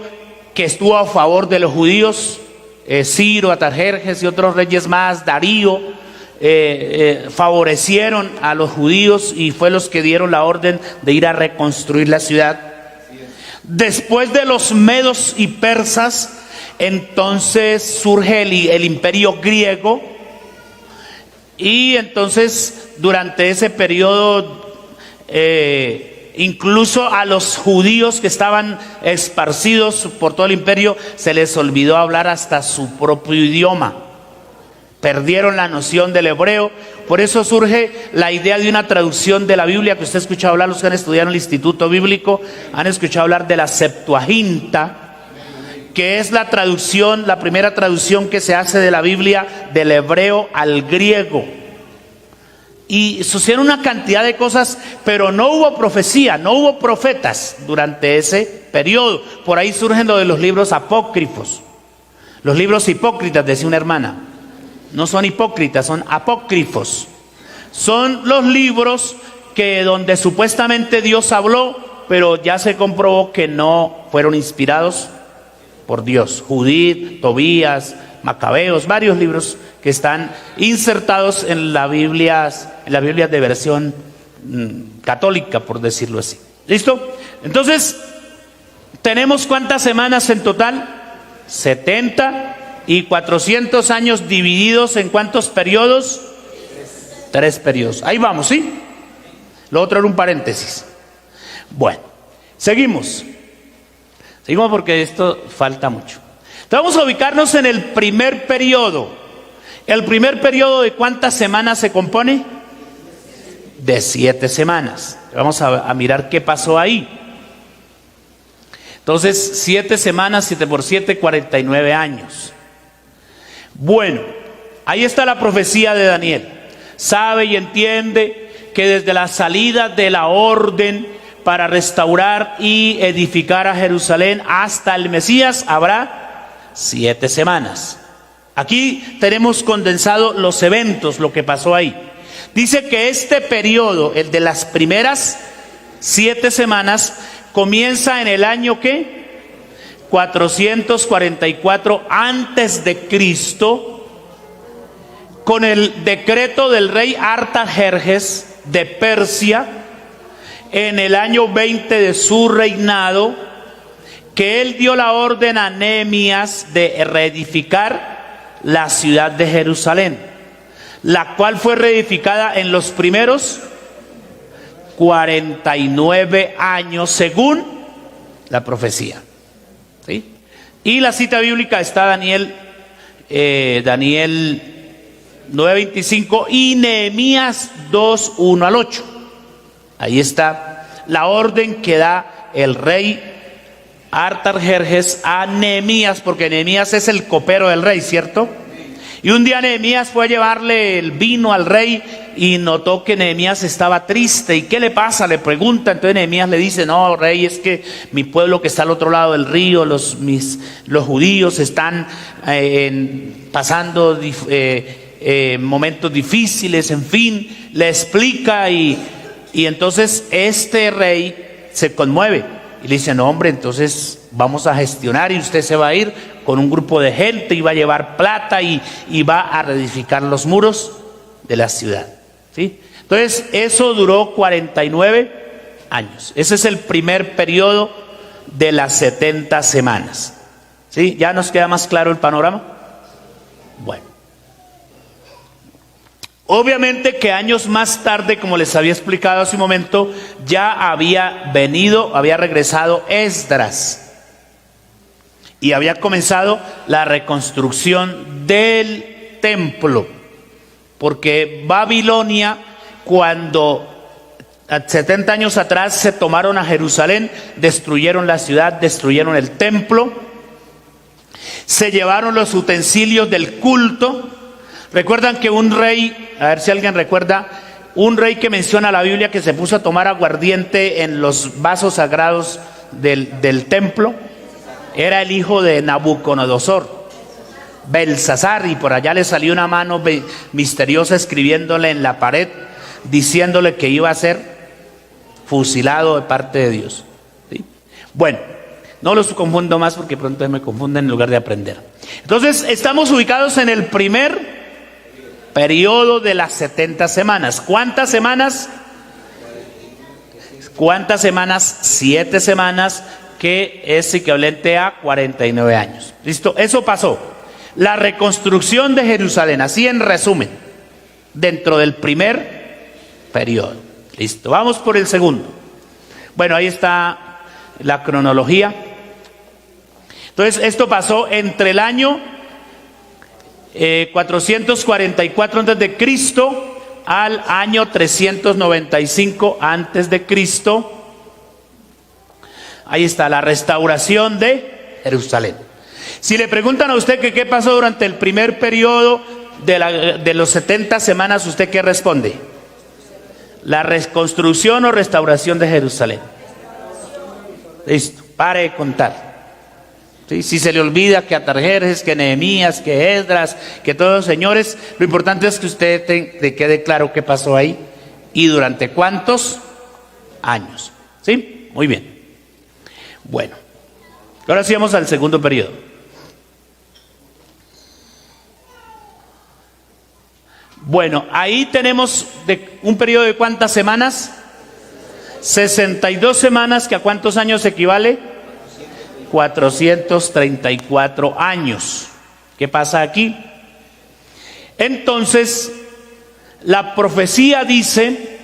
que estuvo a favor de los judíos, Ciro, Artajerjes y otros reyes más, Darío, favorecieron a los judíos y fue los que dieron la orden de ir a reconstruir la ciudad. Después de los medos y persas, entonces surge el imperio griego, y entonces durante ese periodo incluso a los judíos que estaban esparcidos por todo el imperio se les olvidó hablar hasta su propio idioma. Perdieron la noción del hebreo. Por eso surge la idea de una traducción de la Biblia que usted ha escuchado hablar, los que han estudiado en el Instituto Bíblico han escuchado hablar de la Septuaginta, que es la traducción, la primera traducción que se hace de la Biblia del hebreo al griego. Y sucedieron una cantidad de cosas, pero no hubo profecía, no hubo profetas durante ese periodo. Por ahí surgen lo de los libros apócrifos. Los libros hipócritas, decía una hermana. No son hipócritas, son apócrifos. Son los libros que donde supuestamente Dios habló, pero ya se comprobó que no fueron inspirados por Dios. Judith, Tobías, Macabeos, varios libros que están insertados en las Biblias de versión católica, por decirlo así. ¿Listo? Entonces, ¿tenemos cuántas semanas en total? 70 y 400 años divididos en ¿cuántos periodos? 3 periodos. Ahí vamos, ¿sí? Lo otro era un paréntesis. Bueno, seguimos. Seguimos porque esto falta mucho. Entonces vamos a ubicarnos en el primer periodo. ¿El primer periodo de cuántas semanas se compone? De 7 semanas. Vamos a mirar qué pasó ahí. Entonces, 7 semanas, 7 por 7, 49 años. Bueno, ahí está la profecía de Daniel. Sabe y entiende que desde la salida de la orden para restaurar y edificar a Jerusalén hasta el Mesías habrá 7 semanas. Aquí tenemos condensado los eventos, lo que pasó ahí. Dice que este periodo, el de las primeras 7 semanas, comienza en el año ¿qué? 444 antes de Cristo, con el decreto del rey Artajerjes de Persia, en el año 20 de su reinado, que él dio la orden a Nehemías de reedificar la ciudad de Jerusalén, la cual fue reedificada en los primeros 49 años según la profecía. ¿Sí? Y la cita bíblica está Daniel 9:25 y Nehemías 2:1 al 8. Ahí está la orden que da el rey Artajerjes a Nehemías, porque Nehemías es el copero del rey, ¿cierto? Y un día Nehemías fue a llevarle el vino al rey y notó que Nehemías estaba triste. ¿Y qué le pasa? Le pregunta. Entonces Nehemías le dice: no, rey, es que mi pueblo que está al otro lado del río, los judíos están pasando momentos difíciles, en fin, le explica y entonces este rey se conmueve y le dice: no, hombre, entonces vamos a gestionar y usted se va a ir con un grupo de gente y va a llevar plata y va a reedificar los muros de la ciudad. ¿Sí? Entonces eso duró 49 años. Ese es el primer periodo de las 70 semanas. ¿Sí? ¿Ya nos queda más claro el panorama? Bueno. Obviamente que años más tarde, como les había explicado hace un momento, ya había regresado Esdras y había comenzado la reconstrucción del templo, porque Babilonia, cuando 70 años atrás se tomaron a Jerusalén, destruyeron la ciudad, destruyeron el templo, se llevaron los utensilios del culto. Recuerdan que un rey, a ver si alguien recuerda, un rey que menciona la Biblia que se puso a tomar aguardiente en los vasos sagrados del templo, era el hijo de Nabucodonosor, Belsasar, y por allá le salió una mano misteriosa escribiéndole en la pared, diciéndole que iba a ser fusilado de parte de Dios. ¿Sí? Bueno, no los confundo más porque pronto me confunden en lugar de aprender. Entonces estamos ubicados en el primer periodo de las 70 semanas. ¿Cuántas semanas? ¿Cuántas semanas? 7 semanas, que es equivalente a 49 años. ¿Listo? Eso pasó. La reconstrucción de Jerusalén, así en resumen, dentro del primer periodo. Listo. Vamos por el segundo. Bueno, ahí está la cronología. Entonces, esto pasó entre el año 444 antes de Cristo al año 395 antes de Cristo. Ahí está la restauración de Jerusalén. Si le preguntan a usted que qué pasó durante el primer periodo de los 70 semanas, ¿usted qué responde? La reconstrucción o restauración de Jerusalén. Listo, pare de contar. ¿Sí? Si se le olvida que Atarjerjes, que Nehemías, que Esdras, que todos los señores, lo importante es que usted le quede claro qué pasó ahí y durante cuántos años. ¿Sí? Muy bien. Bueno, ahora sí vamos al segundo periodo. Bueno, ahí tenemos un periodo de ¿cuántas semanas? 62 semanas, que ¿a cuántos años equivale? 434 años. ¿Qué pasa aquí? Entonces, la profecía dice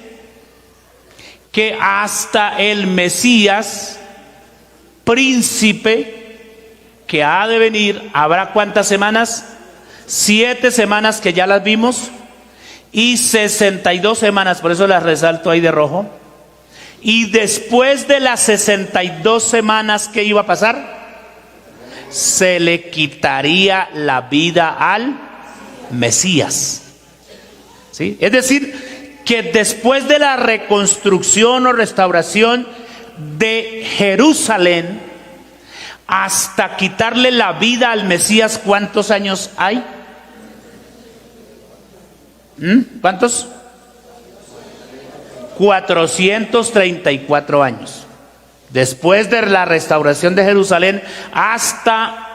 que hasta el Mesías, príncipe, que ha de venir, habrá ¿cuántas semanas? 7 semanas que ya las vimos, y 62 semanas, por eso las resalto ahí de rojo. Y después de las 62 semanas, ¿qué iba a pasar? Se le quitaría la vida al Mesías. ¿Sí? Es decir, que después de la reconstrucción o restauración de Jerusalén, hasta quitarle la vida al Mesías, ¿cuántos años hay? ¿Cuántos? 434 años. Después de la restauración de Jerusalén hasta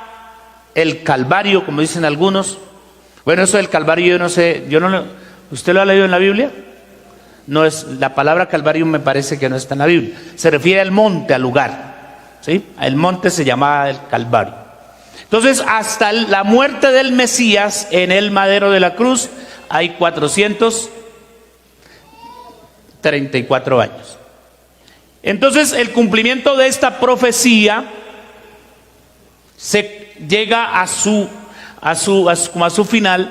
el Calvario, como dicen algunos. Bueno, eso del Calvario yo no sé, ¿usted lo ha leído en la Biblia? No es, la palabra Calvario me parece que no está en la Biblia. Se refiere al monte, al lugar. ¿Sí? El monte se llamaba el Calvario. Entonces, hasta la muerte del Mesías en el madero de la cruz hay 434 años. Entonces, el cumplimiento de esta profecía se llega a su final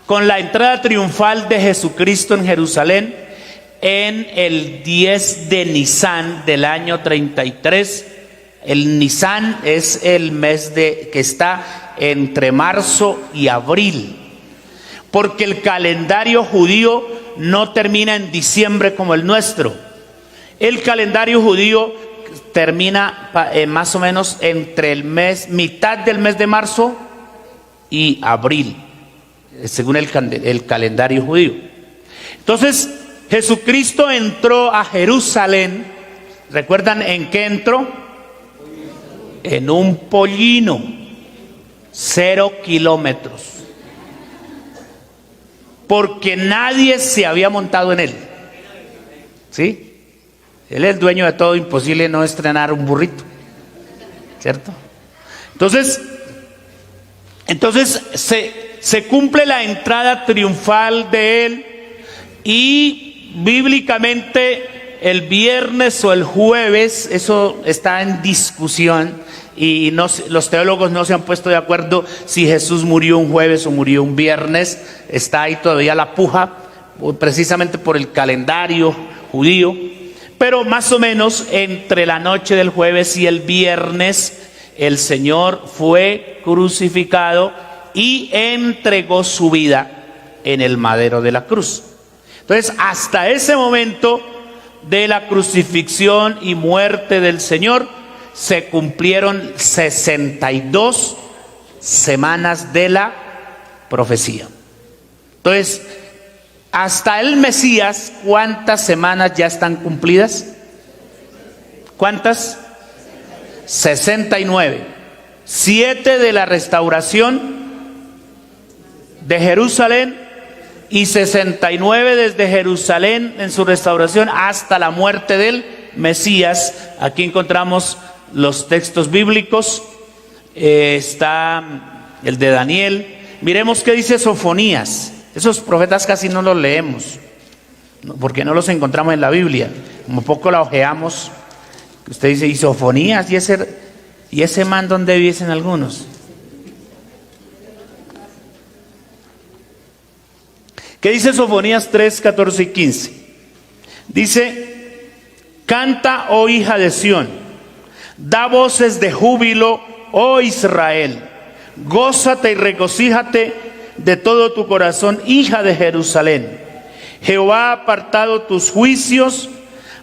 con la entrada triunfal de Jesucristo en Jerusalén en el 10 de Nisán del año 33. El Nisán es el mes que está entre marzo y abril, porque el calendario judío no termina en diciembre como el nuestro. El calendario judío termina más o menos entre mitad del mes de marzo y abril, según el calendario judío. Entonces, Jesucristo entró a Jerusalén. ¿Recuerdan en qué entró? En un pollino, 0 kilómetros. Porque nadie se había montado en él. ¿Sí? Él es el dueño de todo, imposible no estrenar un burrito. ¿Cierto? Entonces se cumple la entrada triunfal de él, y bíblicamente el viernes o el jueves, eso está en discusión, y los teólogos no se han puesto de acuerdo si Jesús murió un jueves o murió un viernes. Está ahí todavía la puja, precisamente por el calendario judío. Pero más o menos entre la noche del jueves y el viernes, el Señor fue crucificado y entregó su vida en el madero de la cruz. Entonces, hasta ese momento de la crucifixión y muerte del Señor, se cumplieron 62 semanas de la profecía. Entonces, hasta el Mesías, ¿cuántas semanas ya están cumplidas? ¿Cuántas? 69. 7 de la restauración de Jerusalén y 69 desde Jerusalén en su restauración hasta la muerte del Mesías. Aquí encontramos los textos bíblicos. Está el de Daniel. Miremos qué dice Sofonías. Esos profetas casi no los leemos, porque no los encontramos en la Biblia. Como poco la ojeamos. Usted dice, ¿y Sofonías? ¿Y ese man dónde viven algunos? ¿Qué dice Sofonías 3, 14 y 15? Dice: canta, oh hija de Sión, da voces de júbilo, oh Israel. Gózate y regocíjate de todo tu corazón, hija de Jerusalén. Jehová ha apartado tus juicios,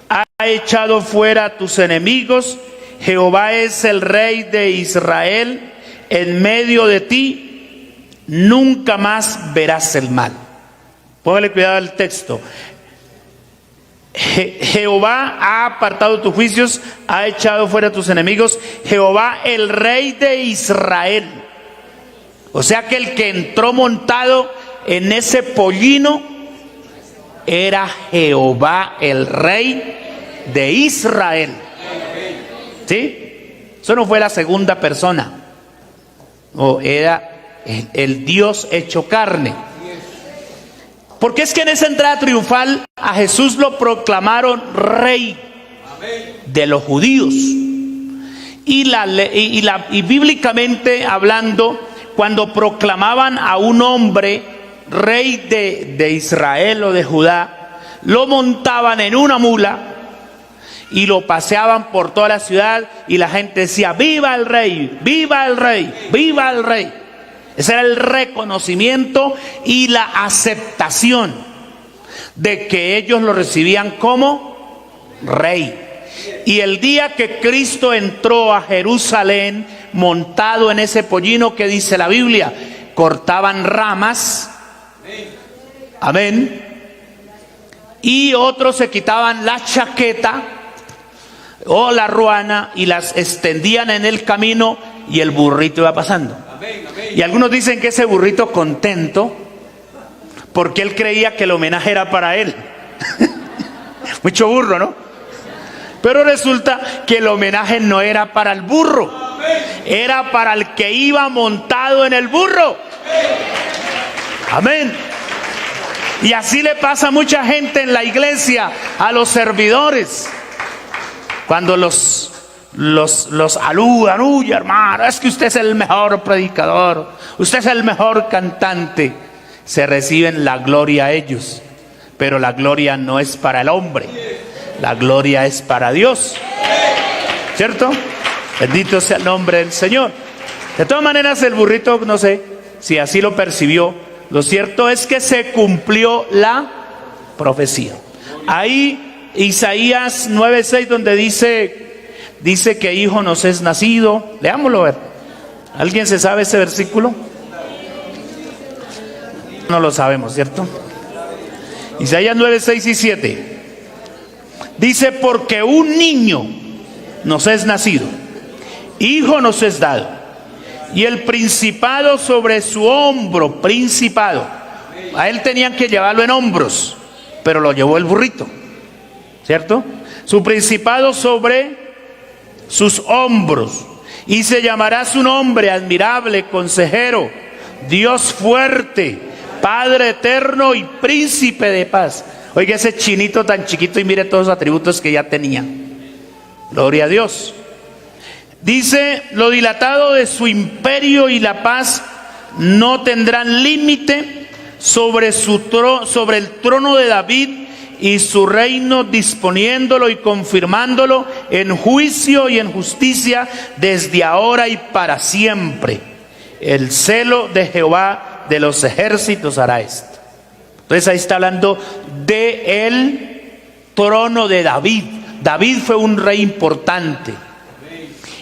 ha echado fuera a tus enemigos. Jehová es el Rey de Israel. En medio de ti nunca más verás el mal. Póngale cuidado al texto. Jehová ha apartado tus juicios, ha echado fuera a tus enemigos. Jehová, el Rey de Israel. O sea que el que entró montado en ese pollino era Jehová, el Rey de Israel. ¿Sí? Eso no fue la segunda persona. O era el Dios hecho carne. Porque es que en esa entrada triunfal a Jesús lo proclamaron Rey de los judíos. Y bíblicamente hablando, cuando proclamaban a un hombre Rey de Israel o de Judá, lo montaban en una mula y lo paseaban por toda la ciudad y la gente decía: ¡viva el rey! ¡Viva el rey! ¡Viva el rey! Ese era el reconocimiento y la aceptación de que ellos lo recibían como rey. Y el día que Cristo entró a Jerusalén montado en ese pollino, que dice la Biblia, cortaban ramas, amén, y otros se quitaban la chaqueta o la ruana y las extendían en el camino y el burrito iba pasando. Y algunos dicen que ese burrito contento porque él creía que el homenaje era para él. Mucho burro, ¿no? Pero resulta que el homenaje no era para el burro, era para el que iba montado en el burro. Amén. Y así le pasa a mucha gente en la iglesia, a los servidores, cuando los aludan: uy, hermano, es que usted es el mejor predicador, usted es el mejor cantante. Se reciben la gloria a ellos, pero la gloria no es para el hombre, la gloria es para Dios, ¿cierto? Bendito sea el nombre del Señor. De todas maneras, el burrito, no sé si así lo percibió. Lo cierto es que se cumplió la profecía. Ahí Isaías 9:6, donde dice que hijo nos es nacido. Leámoslo a ver. ¿Alguien se sabe ese versículo? No lo sabemos, ¿cierto? Isaías 9:6 y 7. Dice: porque un niño nos es nacido, hijo nos es dado, y el principado sobre su hombro. Principado. A él tenían que llevarlo en hombros, pero lo llevó el burrito, ¿cierto? Su principado sobre sus hombros, y se llamará su nombre admirable, consejero, Dios fuerte, Padre eterno y príncipe de paz. Oiga ese chinito tan chiquito y mire todos los atributos que ya tenía. Gloria a Dios. Dice: lo dilatado de su imperio y la paz no tendrán límite sobre el trono de David y su reino, disponiéndolo y confirmándolo en juicio y en justicia desde ahora y para siempre. El celo de Jehová de los ejércitos hará esto. Entonces ahí está hablando de el trono de David. David fue un rey importante.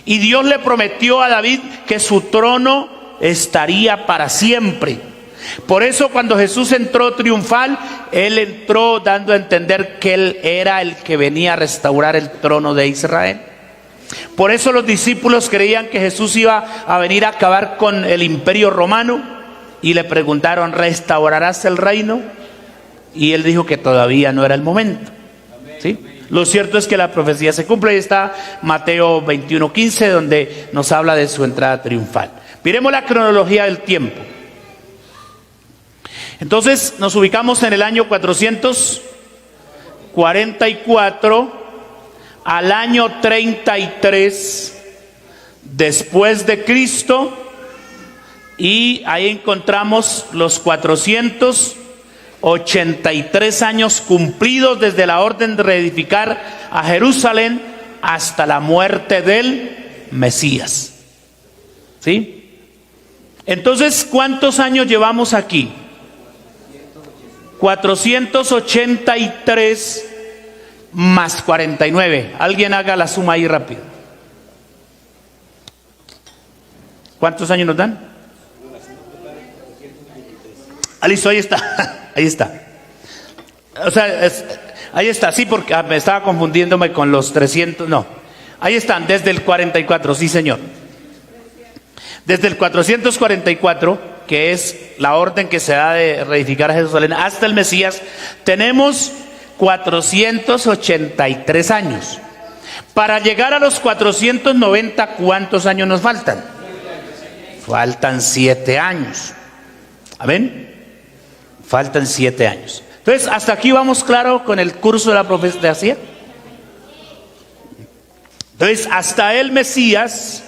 Y Dios le prometió a David que su trono estaría para siempre. Por eso cuando Jesús entró triunfal, Él entró dando a entender que Él era el que venía a restaurar el trono de Israel. Por eso los discípulos creían que Jesús iba a venir a acabar con el imperio romano. Y le preguntaron: ¿restaurarás el reino? Y Él dijo que todavía no era el momento. ¿Sí? Lo cierto es que la profecía se cumple. Ahí está Mateo 21:15, donde nos habla de su entrada triunfal. Miremos la cronología del tiempo. Entonces nos ubicamos en el año 444 al año 33 después de Cristo, y ahí encontramos los 483 años cumplidos desde la orden de reedificar a Jerusalén hasta la muerte del Mesías. ¿Sí? Entonces, ¿cuántos años llevamos aquí? 483 más 49. Alguien haga la suma ahí rápido. ¿Cuántos años nos dan? Ah, listo, ahí está. Ahí está. O sea, ahí está, sí, porque me estaba confundiéndome con los 300. No, ahí están, desde el 44, sí señor. Desde el 444, que es la orden que se da de reedificar a Jerusalén, hasta el Mesías, tenemos 483 años. Para llegar a los 490, ¿cuántos años nos faltan? Faltan 7 años. ¿Amén? Faltan 7 años. Entonces, hasta aquí vamos claro con el curso de la profecía. Entonces, hasta el Mesías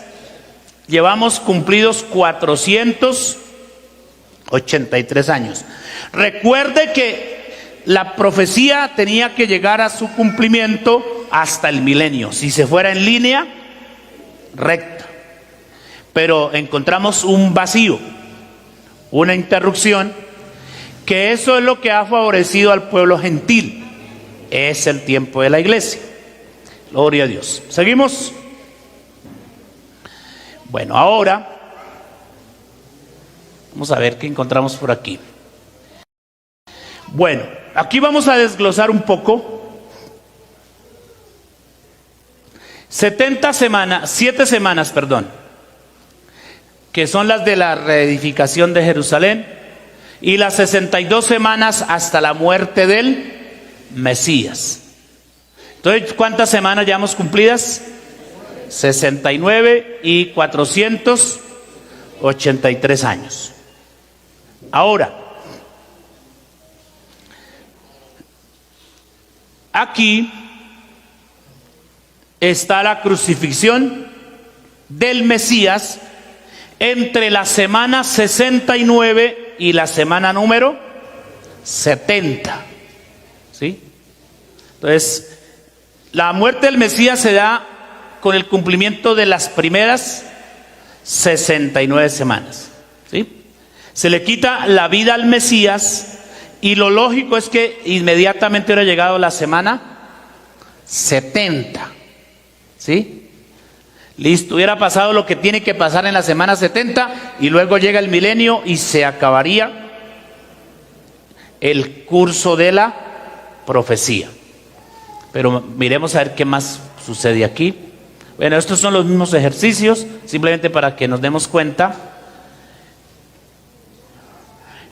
llevamos cumplidos 483 años. Recuerde que la profecía tenía que llegar a su cumplimiento hasta el milenio, si se fuera en línea recta. Pero encontramos un vacío, una interrupción, que eso es lo que ha favorecido al pueblo gentil. Es el tiempo de la iglesia. Gloria a Dios. ¿Seguimos? Bueno, ahora vamos a ver qué encontramos por aquí. Bueno, aquí vamos a desglosar un poco. 7 semanas, que son las de la reedificación de Jerusalén, y las 62 semanas hasta la muerte del Mesías. Entonces, ¿cuántas semanas llevamos cumplidas? 69 y 483 años. Ahora, aquí está la crucifixión del Mesías entre la semana 69 y la semana número 70. ¿Sí? Entonces, la muerte del Mesías se da con el cumplimiento de las primeras 69 semanas. ¿Sí? Se le quita la vida al Mesías y lo lógico es que inmediatamente hubiera llegado la semana 70. ¿Sí? Listo, hubiera pasado lo que tiene que pasar en la semana 70 y luego llega el milenio y se acabaría el curso de la profecía. Pero miremos a ver qué más sucede aquí. Bueno, estos son los mismos ejercicios, simplemente para que nos demos cuenta.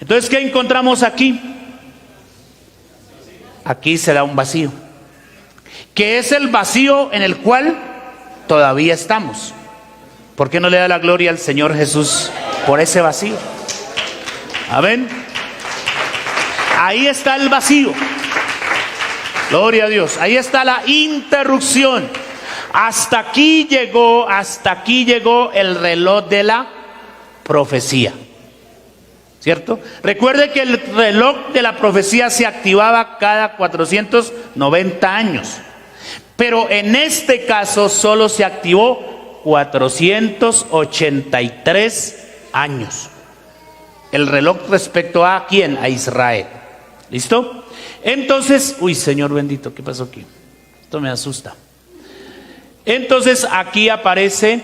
Entonces, ¿qué encontramos aquí? Aquí se da un vacío, que es el vacío en el cual todavía estamos. ¿Por qué no le da la gloria al Señor Jesús por ese vacío? Amén. Ahí está el vacío. Gloria a Dios. Ahí está la interrupción. Hasta aquí llegó el reloj de la profecía. ¿Cierto? Recuerde que el reloj de la profecía se activaba cada 490 años. Pero en este caso solo se activó 483 años. El reloj respecto a ¿quién? A Israel. ¿Listo? Entonces, uy, Señor bendito, ¿qué pasó aquí? Esto me asusta. Entonces aquí aparece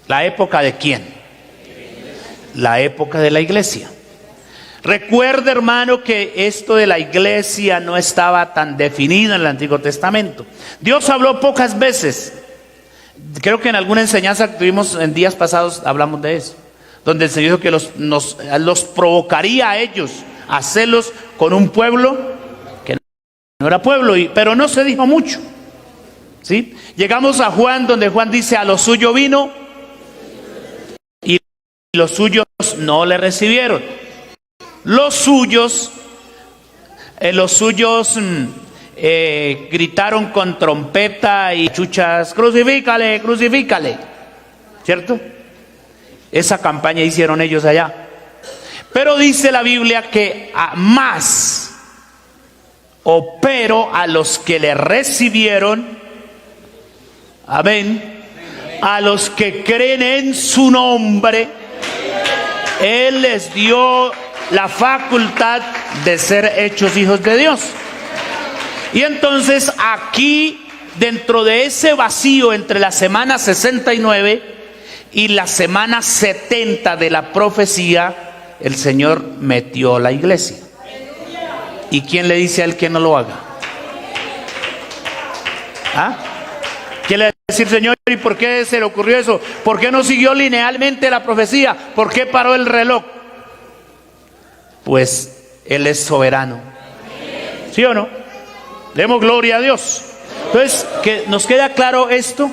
la época de ¿quién? La época de la iglesia. Recuerde, hermano, que esto de la iglesia no estaba tan definido en el Antiguo Testamento. Dios habló pocas veces. Creo que en alguna enseñanza que tuvimos en días pasados hablamos de eso, donde el Señor dijo que los provocaría a ellos a celos con un pueblo que no era pueblo, pero no se dijo mucho. ¿Sí? Llegamos a Juan, donde Juan dice: a lo suyo vino y los suyos no le recibieron. Los suyos gritaron con trompeta y chuchas: crucifícale, crucifícale. ¿Cierto? Esa campaña hicieron ellos allá. Pero dice la Biblia que pero a los que le recibieron, amén, a los que creen en su nombre, Él les dio la facultad de ser hechos hijos de Dios. Y entonces aquí, dentro de ese vacío entre la semana 69 y la semana 70 de la profecía, el Señor metió la iglesia. ¿Y quién le dice a Él que no lo haga? ¿Ah? ¿Quién le va a decir, Señor, y por qué se le ocurrió eso? ¿Por qué no siguió linealmente la profecía? ¿Por qué paró el reloj? Pues Él es soberano. ¿Sí o no? Demos gloria a Dios. Entonces, que nos queda claro esto,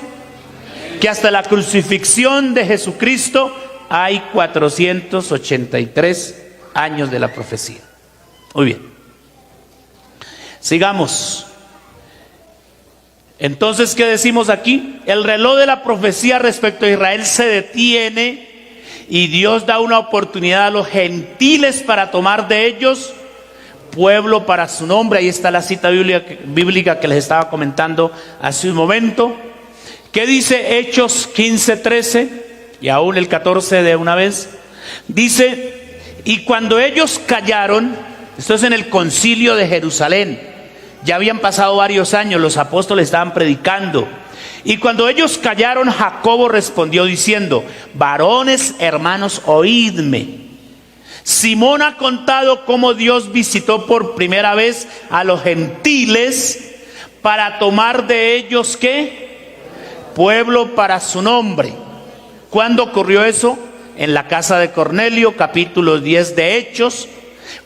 que hasta la crucifixión de Jesucristo hay 483 años de la profecía. Muy bien. Sigamos. Entonces, ¿qué decimos aquí? El reloj de la profecía respecto a Israel se detiene y Dios da una oportunidad a los gentiles para tomar de ellos pueblo para su nombre. Ahí está la cita bíblica que les estaba comentando hace un momento. ¿Qué dice Hechos 15:13? Y aún el 14 de una vez. Dice, y cuando ellos callaron, esto es en el concilio de Jerusalén, ya habían pasado varios años, los apóstoles estaban predicando. Y cuando ellos callaron, Jacobo respondió diciendo, varones hermanos, oídme. Simón ha contado cómo Dios visitó por primera vez a los gentiles para tomar de ellos, ¿qué? Pueblo para su nombre. ¿Cuándo ocurrió eso? En la casa de Cornelio, capítulo 10 de Hechos,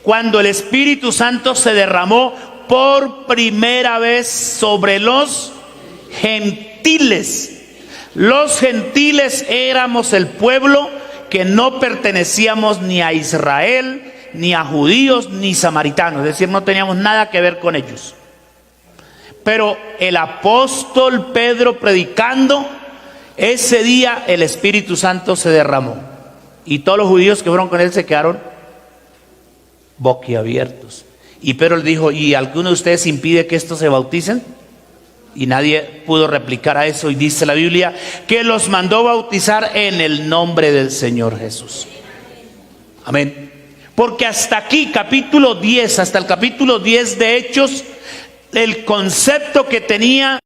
cuando el Espíritu Santo se derramó por primera vez sobre los gentiles. Los gentiles éramos el pueblo que no pertenecíamos ni a Israel, ni a judíos, ni samaritanos, es decir, no teníamos nada que ver con ellos. Pero el apóstol Pedro predicando, ese día el Espíritu Santo se derramó. Y todos los judíos que fueron con él se quedaron boquiabiertos. Y Pedro le dijo, ¿y alguno de ustedes impide que estos se bauticen? Y nadie pudo replicar a eso. Y dice la Biblia que los mandó bautizar en el nombre del Señor Jesús. Amén. Porque hasta aquí, capítulo 10, hasta el capítulo 10 de Hechos, el concepto que tenían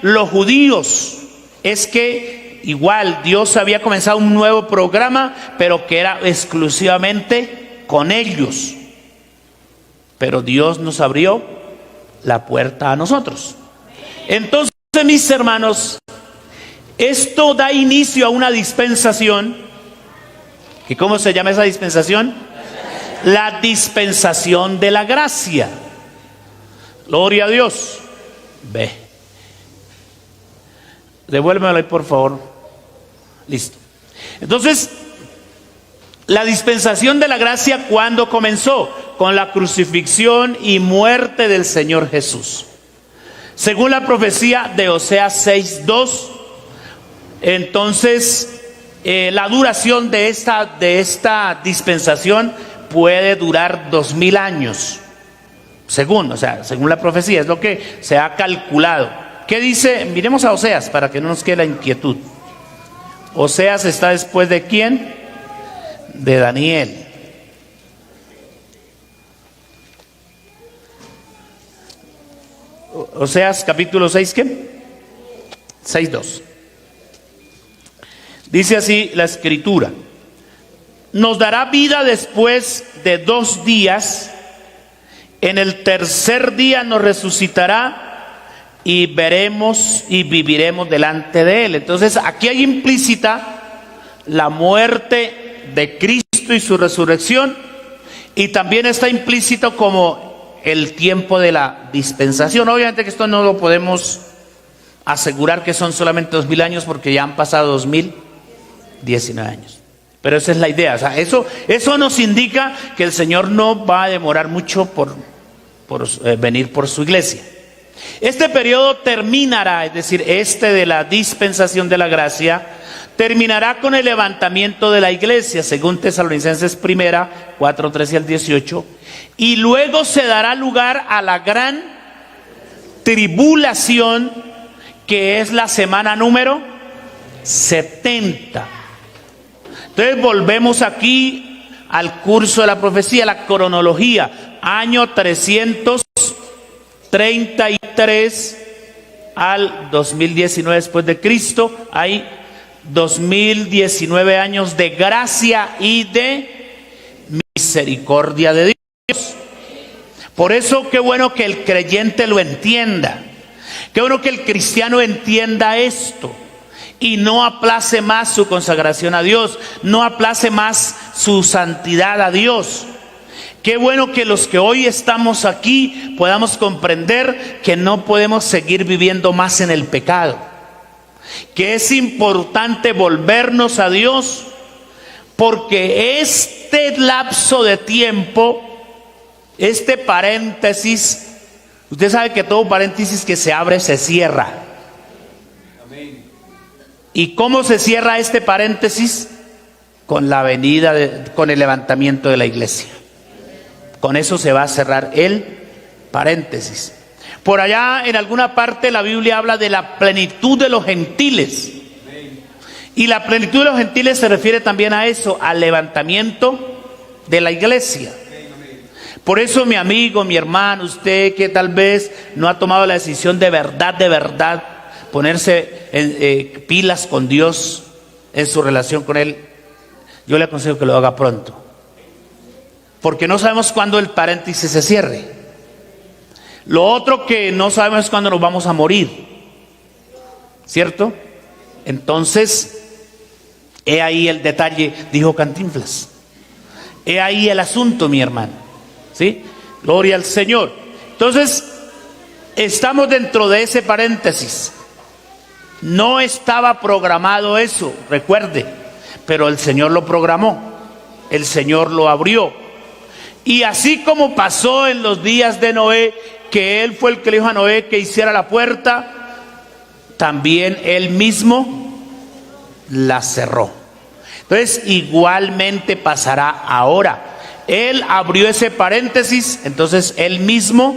los judíos es que igual Dios había comenzado un nuevo programa, pero que era exclusivamente con ellos. Pero Dios nos abrió la puerta a nosotros. Entonces, mis hermanos, esto da inicio a una dispensación. ¿Y cómo se llama esa dispensación? La dispensación de la gracia. Gloria a Dios. Ve. Devuélvemelo ahí, por favor. Listo. Entonces, la dispensación de la gracia, ¿cuándo comenzó? Con la crucifixión y muerte del Señor Jesús. Según la profecía de Oseas 6:2, entonces la duración de esta dispensación puede durar 2000 años. Según la profecía, es lo que se ha calculado. ¿Qué dice? Miremos a Oseas para que no nos quede la inquietud. Oseas está después de ¿quién? De Daniel. Oseas capítulo 6, ¿qué? 6:2. Dice así la escritura: nos dará vida después de 2 días, en el tercer día nos resucitará y veremos y viviremos delante de él. Entonces aquí hay implícita la muerte de Cristo y su resurrección, y también está implícito como el tiempo de la dispensación. Obviamente que esto no lo podemos asegurar que son solamente 2000 años, porque ya han pasado 2019 años. Pero esa es la idea. O sea, eso nos indica que el Señor no va a demorar mucho por venir por su iglesia. Este periodo terminará, es decir, de la dispensación de la gracia, terminará con el levantamiento de la iglesia, según Tesalonicenses 1, 4, 13 al 18, y luego se dará lugar a la gran tribulación, que es la semana número 70. Entonces volvemos aquí al curso de la profecía, la cronología, año 333 al 2019 después de Cristo. Hay 2019 años de gracia y de misericordia de Dios. Por eso qué bueno que el creyente lo entienda. Qué bueno que el cristiano entienda esto y no aplace más su consagración a Dios, no aplace más su santidad a Dios. Qué bueno que los que hoy estamos aquí podamos comprender que no podemos seguir viviendo más en el pecado, que es importante volvernos a Dios, porque este lapso de tiempo, este paréntesis, usted sabe que todo paréntesis que se abre se cierra. Amén. ¿Y cómo se cierra este paréntesis? Con la venida, con el levantamiento de la iglesia. Con eso se va a cerrar el paréntesis. Por allá en alguna parte la Biblia habla de la plenitud de los gentiles. Y la plenitud de los gentiles se refiere también a eso, al levantamiento de la iglesia. Por eso, mi amigo, mi hermano, usted que tal vez no ha tomado la decisión de verdad, ponerse pilas con Dios en su relación con Él, yo le aconsejo que lo haga pronto. Porque no sabemos cuándo el paréntesis se cierre. Lo otro que no sabemos es cuándo nos vamos a morir, ¿cierto? Entonces, he ahí el detalle, dijo Cantinflas. He ahí el asunto, mi hermano. ¿Sí? Gloria al Señor. Entonces, estamos dentro de ese paréntesis. No estaba programado eso, recuerde, pero el Señor lo programó, el Señor lo abrió. Y así como pasó en los días de Noé, que Él fue el que le dijo a Noé que hiciera la puerta, también Él mismo la cerró. Entonces, igualmente pasará ahora. Él abrió ese paréntesis, entonces Él mismo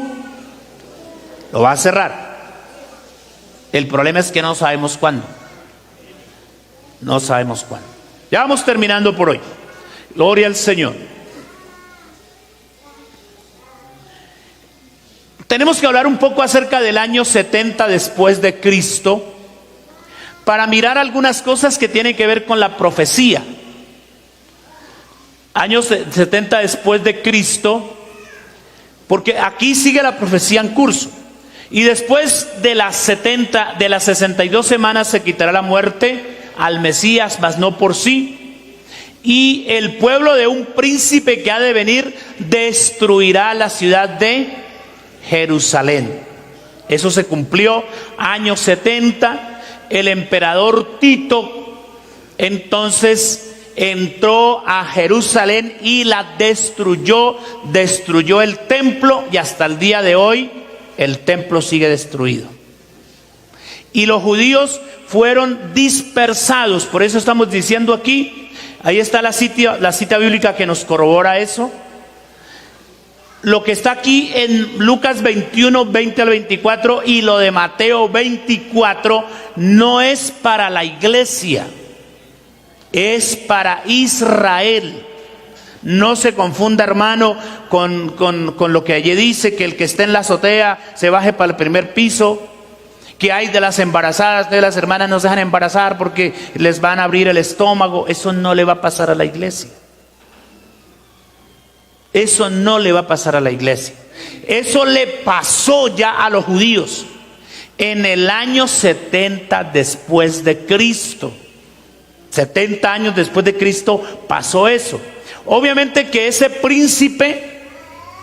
lo va a cerrar. El problema es que no sabemos cuándo. No sabemos cuándo. Ya vamos terminando por hoy. Gloria al Señor. Tenemos que hablar un poco acerca del año 70 después de Cristo, para mirar algunas cosas que tienen que ver con la profecía. Años 70 después de Cristo, porque aquí sigue la profecía en curso. Y después de las 62 semanas se quitará la muerte al Mesías, mas no por sí. Y el pueblo de un príncipe que ha de venir destruirá la ciudad de Jerusalén. Eso se cumplió año 70. El emperador Tito entonces entró a Jerusalén y la destruyó el templo, y hasta el día de hoy el templo sigue destruido. Y los judíos fueron dispersados. Por eso estamos diciendo aquí, ahí está la cita bíblica que nos corrobora eso. Lo que está aquí en Lucas 21, 20 al 24 y lo de Mateo 24 no es para la iglesia, es para Israel. No se confunda, hermano, con lo que allí dice, que el que esté en la azotea se baje para el primer piso, que hay de las embarazadas, de las hermanas no se dejan embarazar porque les van a abrir el estómago. Eso no le va a pasar a la iglesia. Eso no le va a pasar a la iglesia. Eso le pasó ya a los judíos en el año 70 después de Cristo. 70 años después de Cristo pasó eso. Obviamente que ese príncipe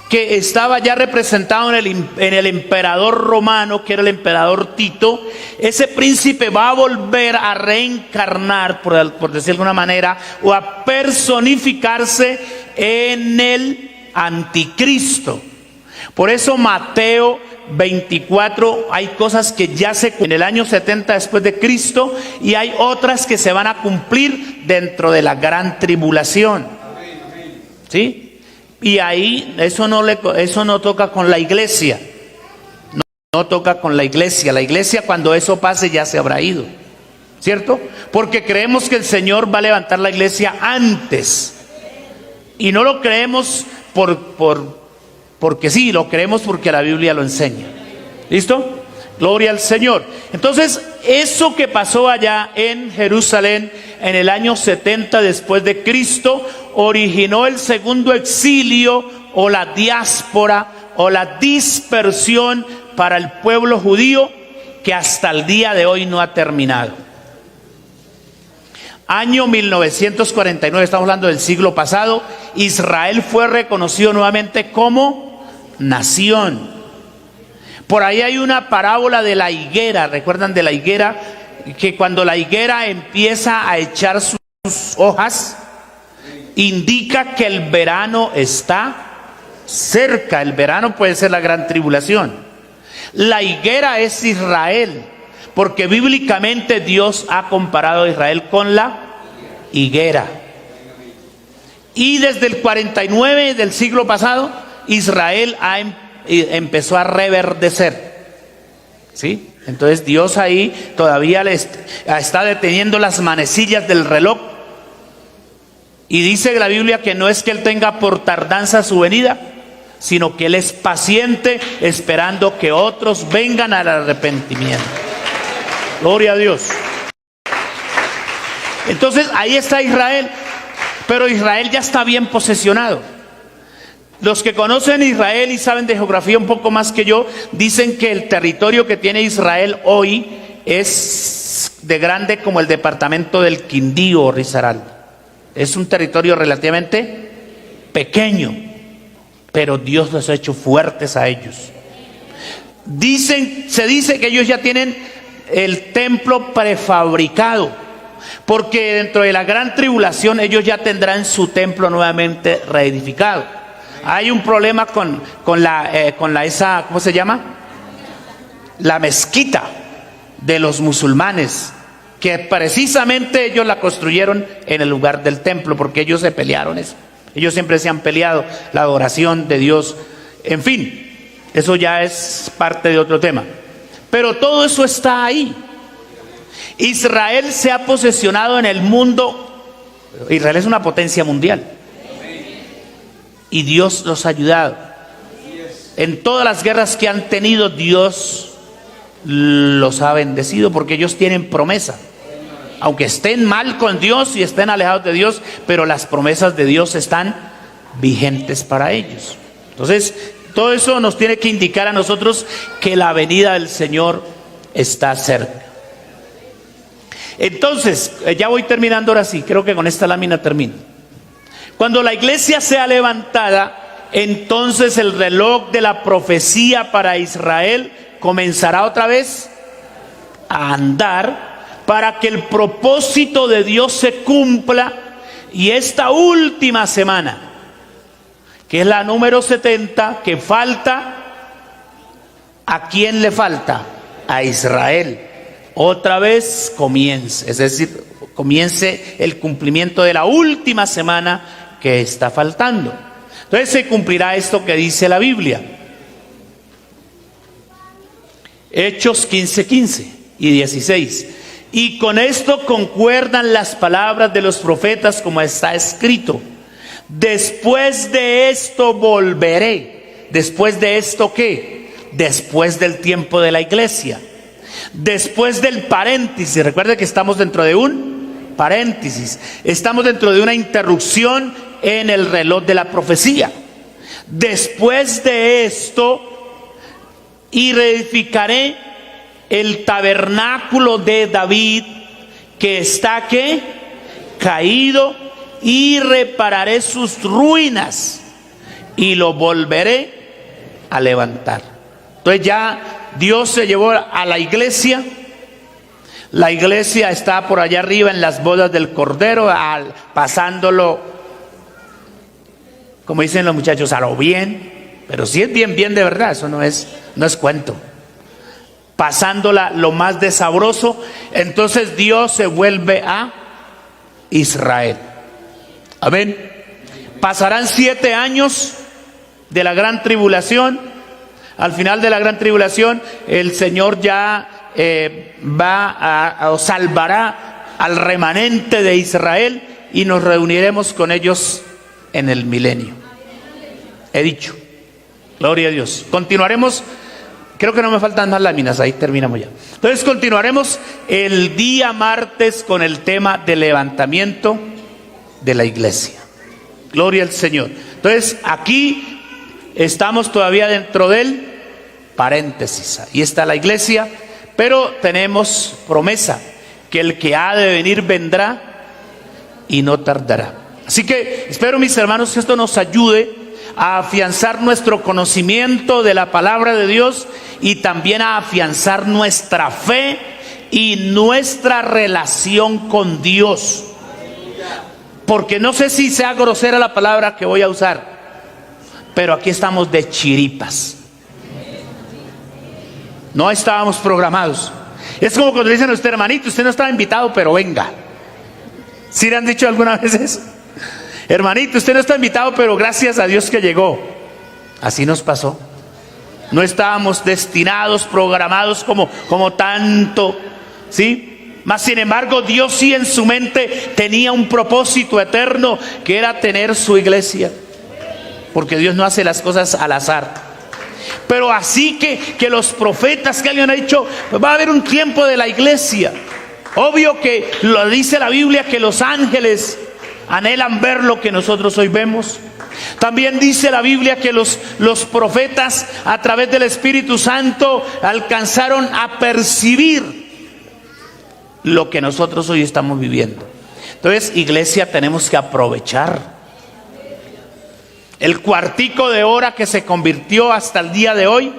que estaba ya representado en el emperador romano, que era el emperador Tito, ese príncipe va a volver a reencarnar, por decir de alguna manera, o a personificarse en el anticristo. Por eso Mateo 24, hay cosas que ya se en el año 70 después de Cristo, y hay otras que se van a cumplir dentro de la gran tribulación. ¿Sí? Y ahí eso no toca con la iglesia. No toca con la iglesia. La iglesia, cuando eso pase, ya se habrá ido. ¿cierto? Porque creemos que el Señor va a levantar la iglesia antes. Y no lo creemos porque sí, lo creemos porque la Biblia lo enseña. ¿Listo? Gloria al Señor. Entonces, eso que pasó allá en Jerusalén en el año 70 después de Cristo, originó el segundo exilio o la diáspora o la dispersión para el pueblo judío, que hasta el día de hoy no ha terminado. Año 1949, estamos hablando del siglo pasado, Israel fue reconocido nuevamente como nación. Por ahí hay una parábola de la higuera, ¿recuerdan de la higuera? Que cuando la higuera empieza a echar sus hojas, indica que el verano está cerca. El verano puede ser la gran tribulación. La higuera es Israel, porque bíblicamente Dios ha comparado a Israel con la higuera. Y desde el 49 del siglo pasado, Israel empezó a reverdecer. ¿Sí? Entonces Dios ahí todavía está deteniendo las manecillas del reloj. Y dice la Biblia que no es que Él tenga por tardanza su venida, sino que Él es paciente esperando que otros vengan al arrepentimiento. Gloria a Dios. Entonces ahí está Israel, pero Israel ya está bien posesionado. Los que conocen Israel y saben de geografía un poco más que yo, dicen que el territorio que tiene Israel hoy es de grande como el departamento del Quindío o Risaralda. Es un territorio relativamente pequeño, pero Dios los ha hecho fuertes a ellos. Se dice que ellos ya tienen el templo prefabricado, porque dentro de la gran tribulación ellos ya tendrán su templo nuevamente reedificado. Hay un problema con esa, ¿cómo se llama? La mezquita de los musulmanes, que precisamente ellos la construyeron en el lugar del templo, porque ellos se pelearon eso. Ellos siempre se han peleado la adoración de Dios. En fin, eso ya es parte de otro tema. Pero todo eso está ahí. Israel se ha posesionado en el mundo. Israel es una potencia mundial. Y Dios los ha ayudado. En todas las guerras que han tenido, Dios los ha bendecido, porque ellos tienen promesa. Aunque estén mal con Dios y estén alejados de Dios, pero las promesas de Dios están vigentes para ellos. Entonces, todo eso nos tiene que indicar a nosotros que la venida del Señor está cerca. Entonces, ya voy terminando ahora sí, creo que con esta lámina termino. Cuando la iglesia sea levantada, entonces el reloj de la profecía para Israel comenzará otra vez a andar, para que el propósito de Dios se cumpla. Y esta última semana, que es la número 70, que falta, ¿a quién le falta? A Israel. Otra vez comience, es decir, comience el cumplimiento de la última semana que está faltando. Entonces se cumplirá esto que dice la Biblia. Hechos 15 y 16. Y con esto concuerdan las palabras de los profetas, como está escrito: después de esto volveré. ¿Después de esto qué? Después del tiempo de la iglesia. Después del paréntesis. Recuerde que estamos dentro de un paréntesis. Estamos dentro de una interrupción en el reloj de la profecía. Después de esto, y reedificaré el tabernáculo de David, que está ¿qué? Caído, y repararé sus ruinas y lo volveré a levantar. Entonces ya Dios se llevó a la iglesia. La iglesia está por allá arriba en las bodas del Cordero, pasándolo, como dicen los muchachos, a lo bien. Pero si es bien, bien de verdad, eso no es cuento. Pasándola lo más de sabroso. Entonces Dios se vuelve a Israel. Amén. Pasarán 7 años de la gran tribulación. Al final de la gran tribulación, el Señor ya o salvará al remanente de Israel y nos reuniremos con ellos en el milenio. He dicho. Gloria a Dios. Continuaremos. Creo que no me faltan más láminas, ahí terminamos ya. Entonces continuaremos el día martes con el tema del levantamiento de la iglesia. Gloria al Señor. Entonces aquí estamos todavía dentro del paréntesis. Ahí está la iglesia, pero tenemos promesa que el que ha de venir vendrá y no tardará. Así que espero, mis hermanos, que esto nos ayude a afianzar nuestro conocimiento de la palabra de Dios y también a afianzar nuestra fe y nuestra relación con Dios. Porque no sé si sea grosera la palabra que voy a usar, pero aquí estamos de chiripas. No estábamos programados. Es como cuando dicen a usted: hermanito, usted no estaba invitado, pero venga. ¿Sí le han dicho alguna vez eso? Hermanito, usted no está invitado, pero gracias a Dios que llegó. Así nos pasó. No estábamos destinados, programados como tanto, ¿sí? Mas sin embargo, Dios sí en su mente tenía un propósito eterno, que era tener su iglesia. Porque Dios no hace las cosas al azar. Pero así que los profetas que alguien ha dicho, va a haber un tiempo de la iglesia. Obvio que lo dice la Biblia, que los ángeles anhelan ver lo que nosotros hoy vemos. También dice la Biblia que los profetas, a través del Espíritu Santo, alcanzaron a percibir lo que nosotros hoy estamos viviendo. Entonces, iglesia, tenemos que aprovechar el cuartico de hora que se convirtió hasta el día de hoy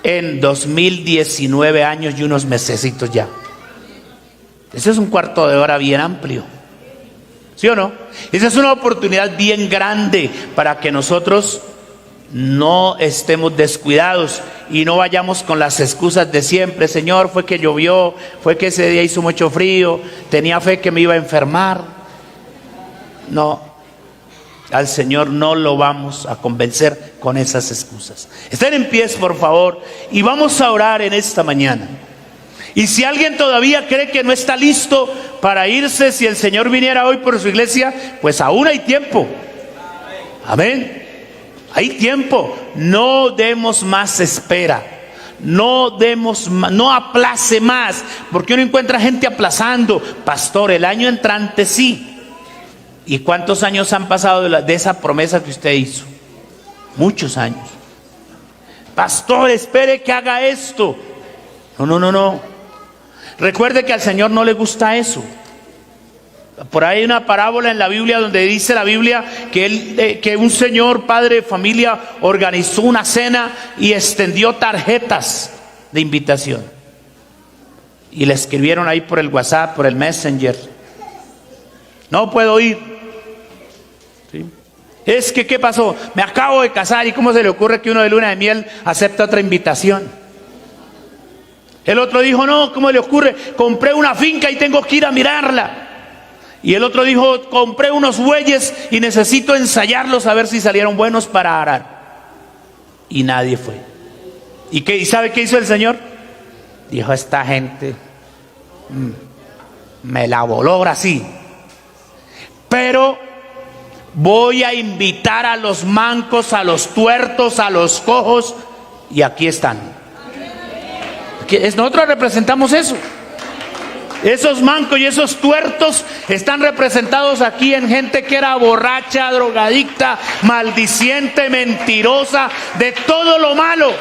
en 2019 años y unos mesecitos ya. Ese es un cuarto de hora bien amplio, ¿sí o no? Esa es una oportunidad bien grande para que nosotros no estemos descuidados y no vayamos con las excusas de siempre. Señor, fue que llovió, fue que ese día hizo mucho frío, tenía fe que me iba a enfermar. No, al Señor no lo vamos a convencer con esas excusas. Estén en pie, por favor, y vamos a orar en esta mañana. Y si alguien todavía cree que no está listo para irse, si el Señor viniera hoy por su iglesia, pues aún hay tiempo. Amén. Hay tiempo. No demos más espera. No aplace más. Porque uno encuentra gente aplazando. Pastor, el año entrante sí. ¿Y cuántos años han pasado de esa promesa que usted hizo? Muchos años. Pastor, espere que haga esto. No. Recuerde que al Señor no le gusta eso. Por ahí hay una parábola en la Biblia donde dice la Biblia que un señor, padre de familia, organizó una cena y extendió tarjetas de invitación. Y le escribieron ahí por el WhatsApp, por el Messenger: no puedo ir. ¿Sí? Es que, ¿qué pasó? Me acabo de casar, ¿y cómo se le ocurre que uno de luna de miel acepta otra invitación? El otro dijo: no, ¿cómo le ocurre? Compré una finca y tengo que ir a mirarla. Y el otro dijo: compré unos bueyes y necesito ensayarlos a ver si salieron buenos para arar. Y nadie fue. ¿Y sabe qué hizo el Señor? Dijo: esta gente me la voló ahora sí. Pero voy a invitar a los mancos, a los tuertos, a los cojos, y aquí están. Nosotros representamos eso. Esos mancos y esos tuertos están representados aquí en gente que era borracha, drogadicta, maldiciente, mentirosa, de todo lo malo.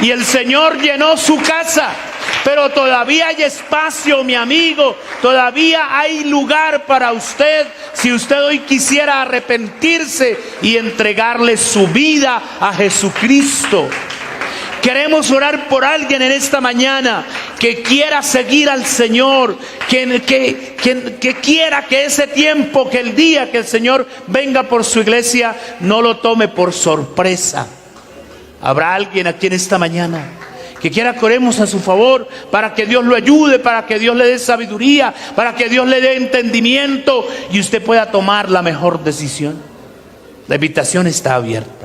Y el Señor llenó su casa. Pero todavía hay espacio, mi amigo. Todavía hay lugar para usted. Si usted hoy quisiera arrepentirse y entregarle su vida a Jesucristo. Queremos orar por alguien en esta mañana que quiera seguir al Señor, que quiera que ese tiempo, que el día que el Señor venga por su iglesia, no lo tome por sorpresa. ¿Habrá alguien aquí en esta mañana que quiera que oremos a su favor para que Dios lo ayude, para que Dios le dé sabiduría, para que Dios le dé entendimiento y usted pueda tomar la mejor decisión? La invitación está abierta.